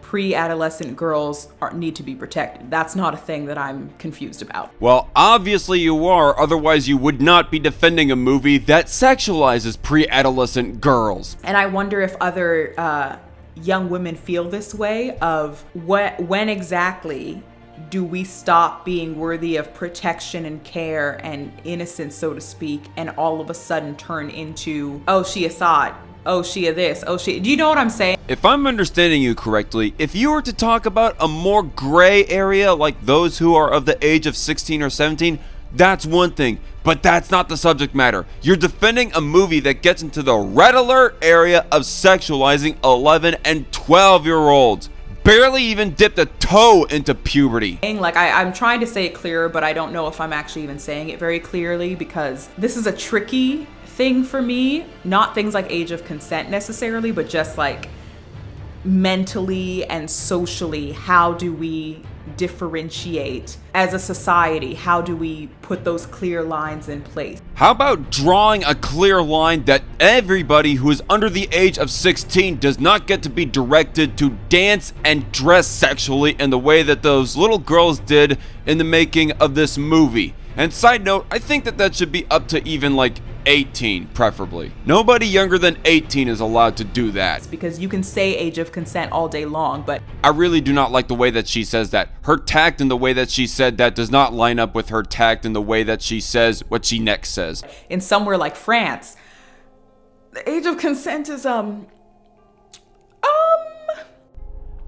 pre-adolescent girls need to be protected. That's not a thing that I'm confused about. Well, obviously you are, otherwise you would not be defending a movie that sexualizes pre-adolescent girls. And I wonder if other young women feel this way of when exactly do we stop being worthy of protection and care and innocence, so to speak, and all of a sudden turn into, oh, she a thought, oh, she a this, oh, she, do you know what I'm saying? If I'm understanding you correctly, if you were to talk about a more gray area like those who are of the age of 16 or 17, that's one thing, but that's not the subject matter. You're defending a movie that gets into the red alert area of sexualizing 11 and 12-year-olds. Barely even dipped a toe into puberty. Like, I'm trying to say it clearer, but I don't know if I'm actually even saying it very clearly because this is a tricky thing for me. Not things like age of consent necessarily, but just like mentally and socially, how do we differentiate as a society? How do we put those clear lines in place? How about drawing a clear line that everybody who is under the age of 16 does not get to be directed to dance and dress sexually in the way that those little girls did in the making of this movie? And side note, I think that should be up to even like 18, preferably. Nobody younger than 18 is allowed to do that. Because you can say age of consent all day long, but I really do not like the way that she says that. Her tact in the way that she said that does not line up with her tact in the way that she says what she next says. In somewhere like France, the age of consent is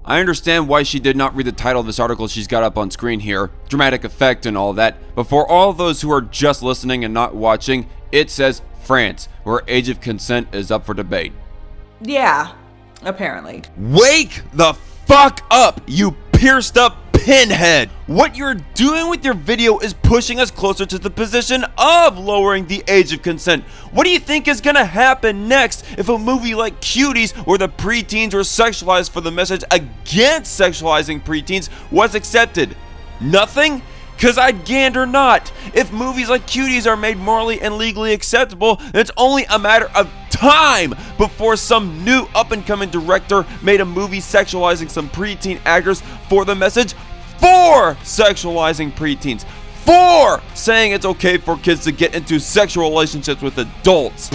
I understand why she did not read the title of this article she's got up on screen here, dramatic effect and all that, but for all those who are just listening and not watching, it says France, where age of consent is up for debate. Yeah, apparently. Wake the fuck up, you pierced up pinhead! What you're doing with your video is pushing us closer to the position of lowering the age of consent. What do you think is gonna happen next if a movie like Cuties, where the preteens were sexualized for the message against sexualizing preteens, was accepted? Nothing? Cause I'd gander not. If movies like Cuties are made morally and legally acceptable, then it's only a matter of time before some new up-and-coming director made a movie sexualizing some preteen actors for the message for sexualizing preteens, for saying it's okay for kids to get into sexual relationships with adults.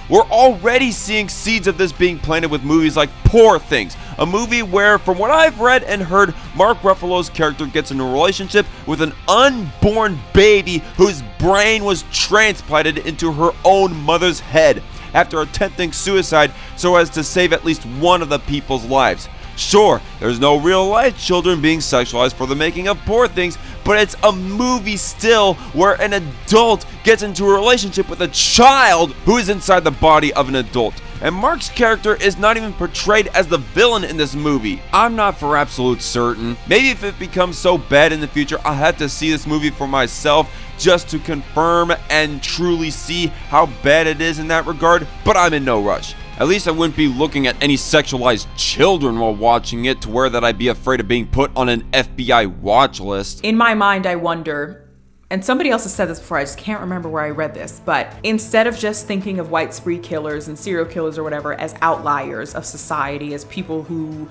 We're already seeing seeds of this being planted with movies like Poor Things, a movie where, from what I've read and heard, Mark Ruffalo's character gets in a relationship with an unborn baby whose brain was transplanted into her own mother's head after attempting suicide so as to save at least one of the people's lives. Sure, there's no real life children being sexualized for the making of Poor Things, but it's a movie still where an adult gets into a relationship with a child who is inside the body of an adult. And Mark's character is not even portrayed as the villain in this movie. I'm not for absolute certain. Maybe if it becomes so bad in the future, I'll have to see this movie for myself just to confirm and truly see how bad it is in that regard, but I'm in no rush. At least I wouldn't be looking at any sexualized children while watching it to where that I'd be afraid of being put on an FBI watch list. In my mind, I wonder, and somebody else has said this before, I just can't remember where I read this, but instead of just thinking of white spree killers and serial killers or whatever as outliers of society, as people who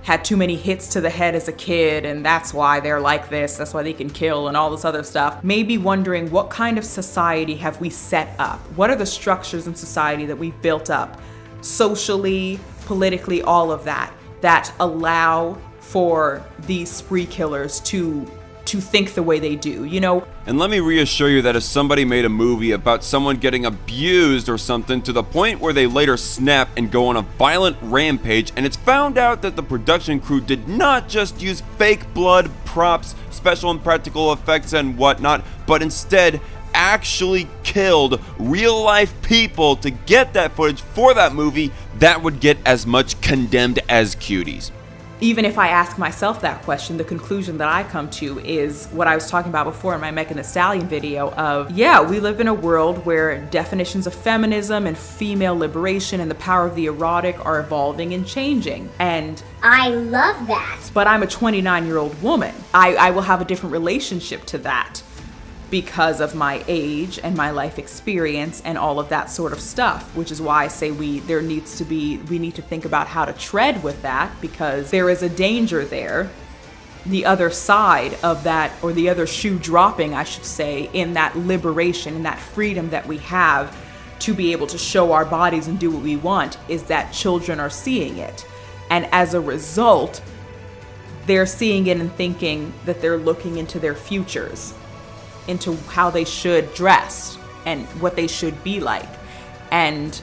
had too many hits to the head as a kid and that's why they're like this, that's why they can kill and all this other stuff, maybe wondering what kind of society have we set up? What are the structures in society that we've built up? Socially, politically, all of that allow for these spree killers to think the way they do, you know? And let me reassure you that if somebody made a movie about someone getting abused or something to the point where they later snap and go on a violent rampage, and it's found out that the production crew did not just use fake blood, props, special and practical effects and whatnot, but instead actually killed real life people to get that footage for that movie, that would get as much condemned as Cuties. Even if I ask myself that question, the conclusion that I come to is what I was talking about before in my Megan Thee Stallion video of, yeah, we live in a world where definitions of feminism and female liberation and the power of the erotic are evolving and changing. And I love that. But I'm a 29-year-old woman. I will have a different relationship to that because of my age and my life experience and all of that sort of stuff, which is why I say we need to think about how to tread with that, because there is a danger there. The other side of that, or the other shoe dropping, I should say, in that liberation and that freedom that we have to be able to show our bodies and do what we want, is that children are seeing it. And as a result, they're seeing it and thinking that they're looking into their futures, into how they should dress and what they should be like. And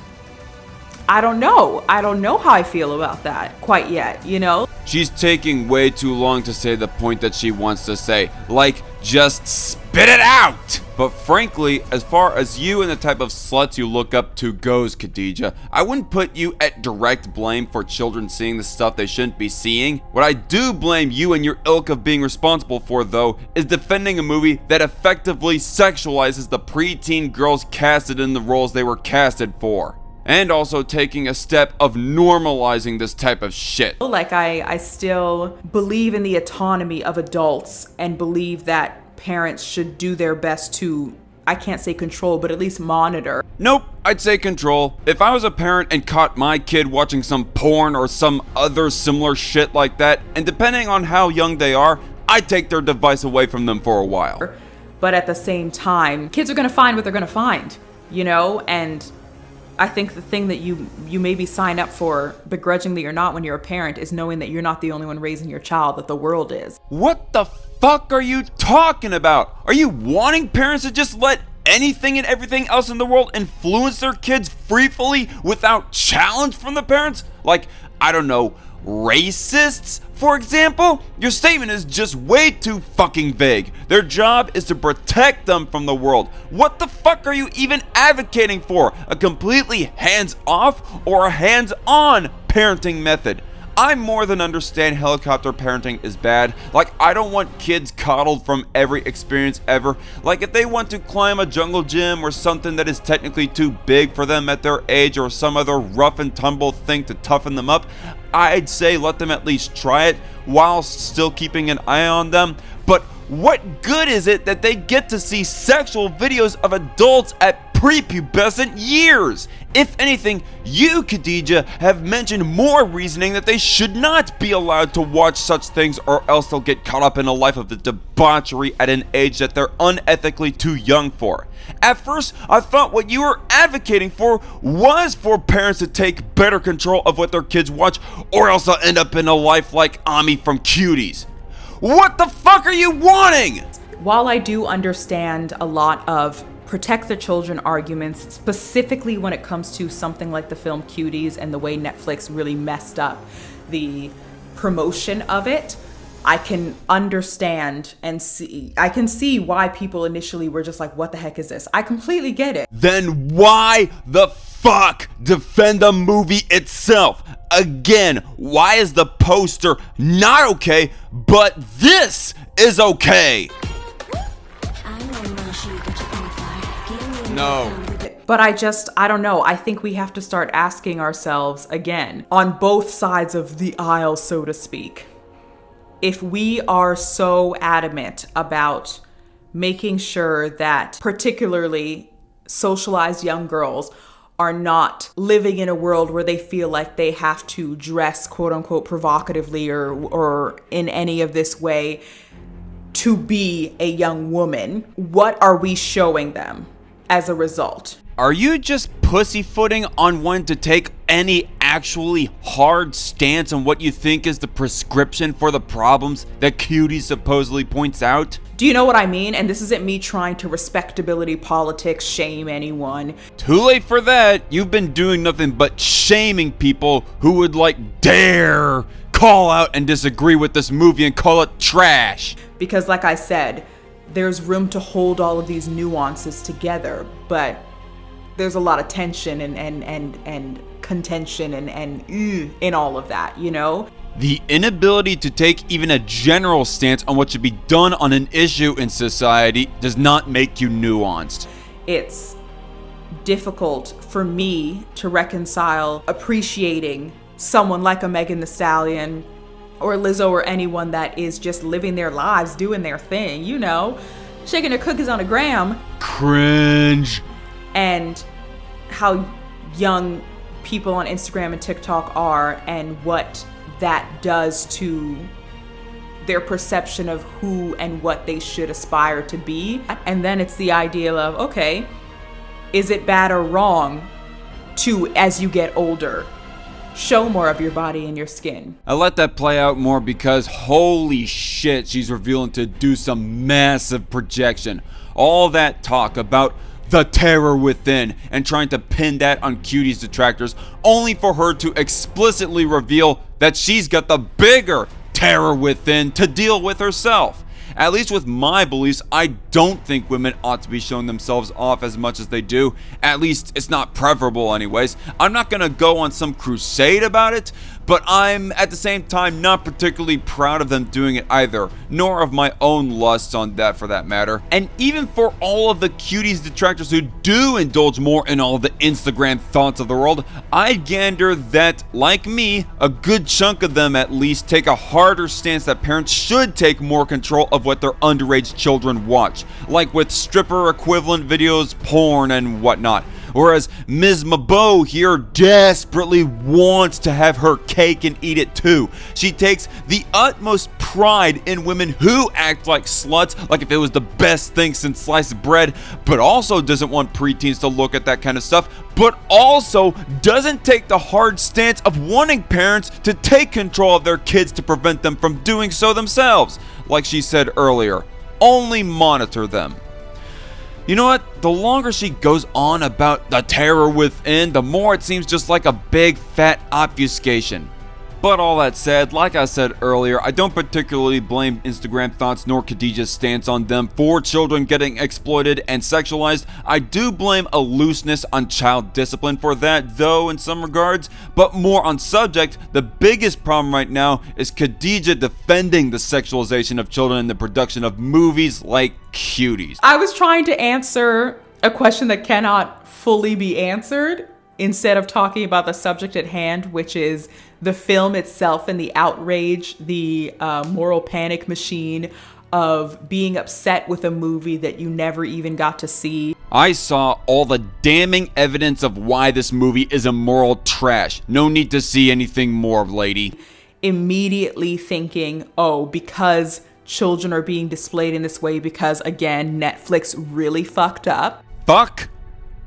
I don't know how I feel about that quite yet, you know? She's taking way too long to say the point that she wants to say. Like, just spit it out! But frankly, as far as you and the type of sluts you look up to goes, Khadija, I wouldn't put you at direct blame for children seeing the stuff they shouldn't be seeing. What I do blame you and your ilk of being responsible for, though, is defending a movie that effectively sexualizes the preteen girls casted in the roles they were casted for. And also taking a step of normalizing this type of shit. Like, I still believe in the autonomy of adults and believe that parents should do their best to, I can't say control, but at least monitor. Nope, I'd say control. If I was a parent and caught my kid watching some porn or some other similar shit like that, and depending on how young they are, I'd take their device away from them for a while. But at the same time, kids are gonna find what they're gonna find, you know? And I think the thing that you maybe sign up for, begrudgingly or not, when you're a parent, is knowing that you're not the only one raising your child, that the world is. What the fuck are you talking about? Are you wanting parents to just let anything and everything else in the world influence their kids freely without challenge from the parents? Like, I don't know, racists, for example? Your statement is just way too fucking vague. Their job is to protect them from the world. What the fuck are you even advocating for? A completely hands-off or a hands-on parenting method? I more than understand helicopter parenting is bad. Like, I don't want kids coddled from every experience ever. Like, if they want to climb a jungle gym or something that is technically too big for them at their age, or some other rough and tumble thing to toughen them up, I'd say let them at least try it while still keeping an eye on them. But what good is it that they get to see sexual videos of adults at prepubescent years? If anything, you, Khadija, have mentioned more reasoning that they should not be allowed to watch such things, or else they'll get caught up in a life of the debauchery at an age that they're unethically too young for. At first, I thought what you were advocating for was for parents to take better control of what their kids watch, or else they'll end up in a life like Ami from Cuties. What the fuck are you wanting? While I do understand a lot of protect the children arguments, specifically when it comes to something like the film Cuties and the way Netflix really messed up the promotion of it, I can understand and I can see why people initially were just like, what the heck is this? I completely get it. Then why the fuck defend the movie itself? Again, why is the poster not okay, but this is okay? No. But I don't know. I think we have to start asking ourselves again, on both sides of the aisle, so to speak. If we are so adamant about making sure that particularly socialized young girls are not living in a world where they feel like they have to dress quote unquote provocatively or in any of this way to be a young woman, what are we showing them as a result? Are you just pussyfooting on wanting to take any actually hard stance on what you think is the prescription for the problems that Cuties supposedly points out? Do you know what I mean? And this isn't me trying to respectability politics shame anyone. Too late for that. You've been doing nothing but shaming people who would dare call out and disagree with this movie and call it trash. Because like I said, there's room to hold all of these nuances together, but there's a lot of tension and contention and in all of that, you know? The inability to take even a general stance on what should be done on an issue in society does not make you nuanced. It's difficult for me to reconcile appreciating someone like a Megan Thee Stallion or Lizzo or anyone that is just living their lives, doing their thing, you know, shaking their cookies on a gram. Cringe. And how young people on Instagram and TikTok are and what that does to their perception of who and what they should aspire to be. And then it's the idea of, okay, is it bad or wrong to, as you get older, show more of your body and your skin? I let that play out more because holy shit, she's revealing to do some massive projection. All that talk about the terror within and trying to pin that on Cutie's detractors, only for her to explicitly reveal that she's got the bigger terror within to deal with herself. At least with my beliefs, I don't think women ought to be showing themselves off as much as they do. At least it's not preferable anyways. I'm not gonna go on some crusade about it, but I'm at the same time not particularly proud of them doing it either, nor of my own lusts on that for that matter. And even for all of the Cuties detractors who do indulge more in all of the Instagram thoughts of the world, I'd gander that, like me, a good chunk of them at least take a harder stance that parents should take more control of what their underage children watch, like with stripper equivalent videos, porn, and whatnot. Whereas Ms. Mbowe here desperately wants to have her cake and eat it too. She takes the utmost pride in women who act like sluts, like if it was the best thing since sliced bread, but also doesn't want preteens to look at that kind of stuff, but also doesn't take the hard stance of wanting parents to take control of their kids to prevent them from doing so themselves. Like she said earlier, only monitor them. You know what? The longer she goes on about the terror within, the more it seems just like a big fat obfuscation. But all that said, like I said earlier, I don't particularly blame Instagram thoughts nor Khadija's stance on them for children getting exploited and sexualized. I do blame a looseness on child discipline for that, though, in some regards. But more on subject, the biggest problem right now is Khadija defending the sexualization of children in the production of movies like Cuties. I was trying to answer a question that cannot fully be answered instead of talking about the subject at hand, which is the film itself and the outrage, the moral panic machine of being upset with a movie that you never even got to see. I saw all the damning evidence of why this movie is immoral trash. No need to see anything more, lady. Immediately thinking, oh, because children are being displayed in this way because, again, Netflix really fucked up. Fuck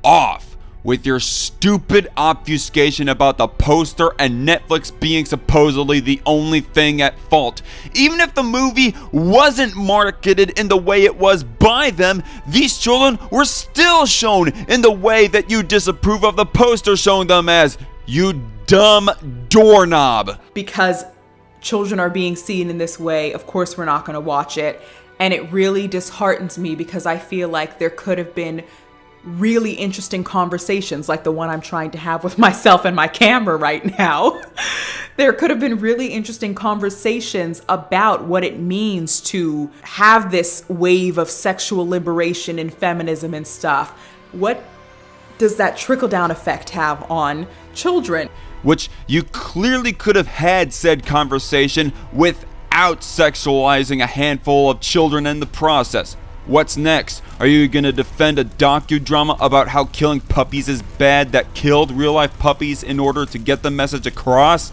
off with your stupid obfuscation about the poster and Netflix being supposedly the only thing at fault. Even if the movie wasn't marketed in the way it was by them, these children were still shown in the way that you disapprove of the poster showing them as, you dumb doorknob. Because children are being seen in this way, of course we're not going to watch it. And it really disheartens me because I feel like there could have been really interesting conversations like the one I'm trying to have with myself and my camera right now. There could have been really interesting conversations about what it means to have this wave of sexual liberation and feminism and stuff. What does that trickle-down effect have on children? Which you clearly could have had said conversation without sexualizing a handful of children in the process. What's next? Are you gonna defend a docudrama about how killing puppies is bad that killed real-life puppies in order to get the message across?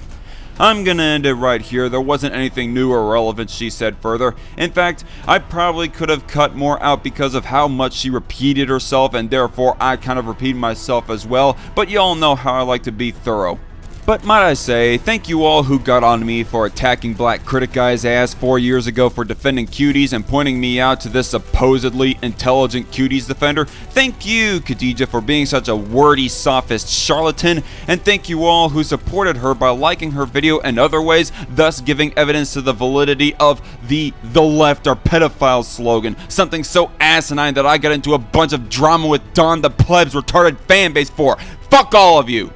I'm gonna end it right here. There wasn't anything new or relevant she said further. In fact, I probably could have cut more out because of how much she repeated herself, and therefore I kind of repeated myself as well, but y'all know how I like to be thorough. But might I say, thank you all who got on me for attacking Black Critic Guy's ass 4 years ago for defending cuties and pointing me out to this supposedly intelligent cuties defender. Thank you, Khadija, for being such a wordy sophist charlatan, and thank you all who supported her by liking her video and other ways, thus giving evidence to the validity of the left are pedophiles slogan, something so asinine that I got into a bunch of drama with Don the Pleb's retarded fanbase for. Fuck all of you!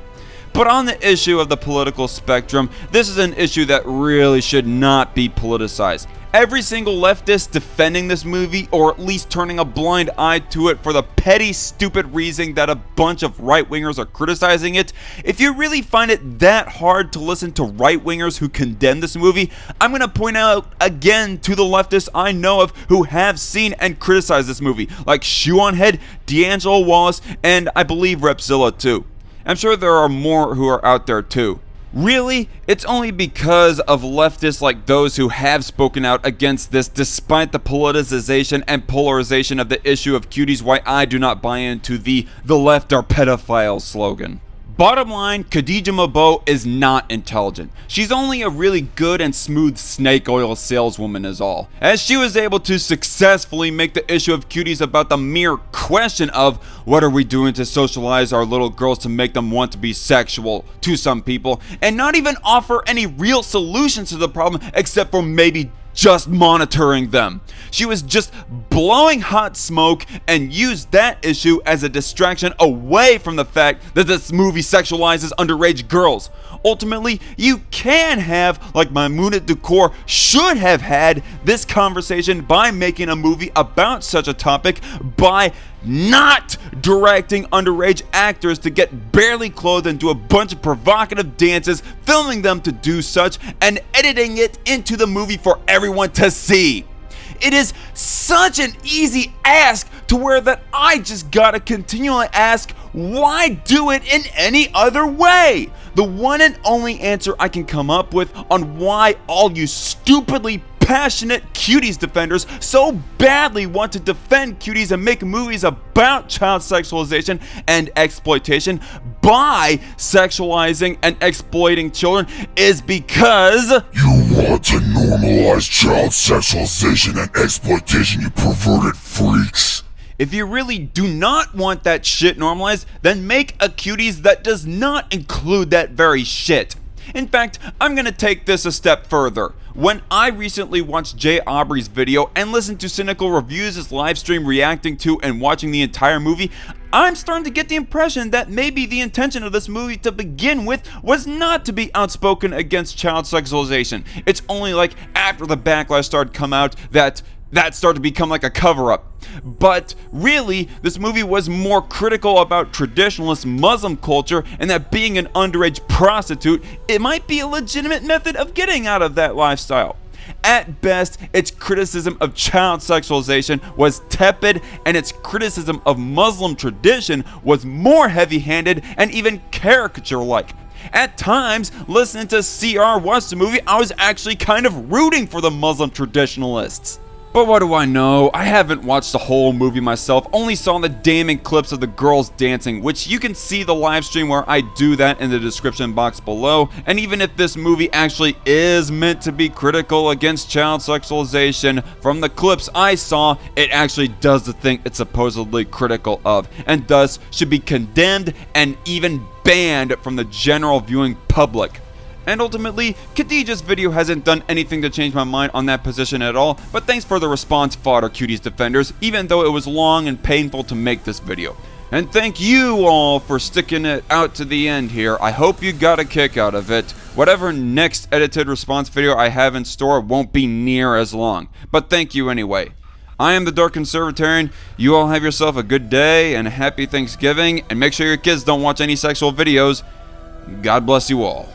But on the issue of the political spectrum, this is an issue that really should not be politicized. Every single leftist defending this movie, or at least turning a blind eye to it for the petty, stupid reason that a bunch of right-wingers are criticizing it, if you really find it that hard to listen to right-wingers who condemn this movie, I'm going to point out again to the leftists I know of who have seen and criticized this movie, like Shoe on Head, D'Angelo Wallace, and I believe Repzilla too. I'm sure there are more who are out there too. Really, it's only because of leftists like those who have spoken out against this despite the politicization and polarization of the issue of cuties why I do not buy into the left are pedophiles slogan. Bottom line, Khadija Mbowe is not intelligent. She's only a really good and smooth snake oil saleswoman is all, as she was able to successfully make the issue of cuties about the mere question of what are we doing to socialize our little girls to make them want to be sexual to some people, and not even offer any real solutions to the problem except for maybe just monitoring them. She was just blowing hot smoke and used that issue as a distraction away from the fact that this movie sexualizes underage girls. Ultimately, you can have, like Maimouna Ducour should have had, this conversation by making a movie about such a topic by not directing underage actors to get barely clothed and do a bunch of provocative dances, filming them to do such, and editing it into the movie for everyone to see. It is such an easy ask to where that I just gotta continually ask, why do it in any other way? The one and only answer I can come up with on why all you stupidly passionate cuties defenders so badly want to defend cuties and make movies about child sexualization and exploitation by sexualizing and exploiting children is because you want to normalize child sexualization and exploitation, you perverted freaks. If you really do not want that shit normalized, then make a cuties that does not include that very shit. In fact, I'm gonna take this a step further. When I recently watched Jay Aubrey's video and listened to Cynical reviews his livestream reacting to and watching the entire movie, I'm starting to get the impression that maybe the intention of this movie to begin with was not to be outspoken against child sexualization. It's only like after the backlash started to come out that started to become like a cover-up. But really, this movie was more critical about traditionalist Muslim culture and that being an underage prostitute, it might be a legitimate method of getting out of that lifestyle. At best, its criticism of child sexualization was tepid, and its criticism of Muslim tradition was more heavy-handed and even caricature-like. At times, listening to CR watch the movie, I was actually kind of rooting for the Muslim traditionalists. But what do I know? I haven't watched the whole movie myself, only saw the damning clips of the girls dancing, which you can see the live stream where I do that in the description box below. And even if this movie actually is meant to be critical against child sexualization, from the clips I saw, it actually does the thing it's supposedly critical of, and thus should be condemned and even banned from the general viewing public. And ultimately, Khadija's video hasn't done anything to change my mind on that position at all, but thanks for the response fodder, cuties defenders, even though it was long and painful to make this video. And thank you all for sticking it out to the end here. I hope you got a kick out of it. Whatever next edited response video I have in store won't be near as long, but thank you anyway. I am the Dark Conservatarian. You all have yourself a good day and a happy Thanksgiving, and make sure your kids don't watch any sexual videos. God bless you all.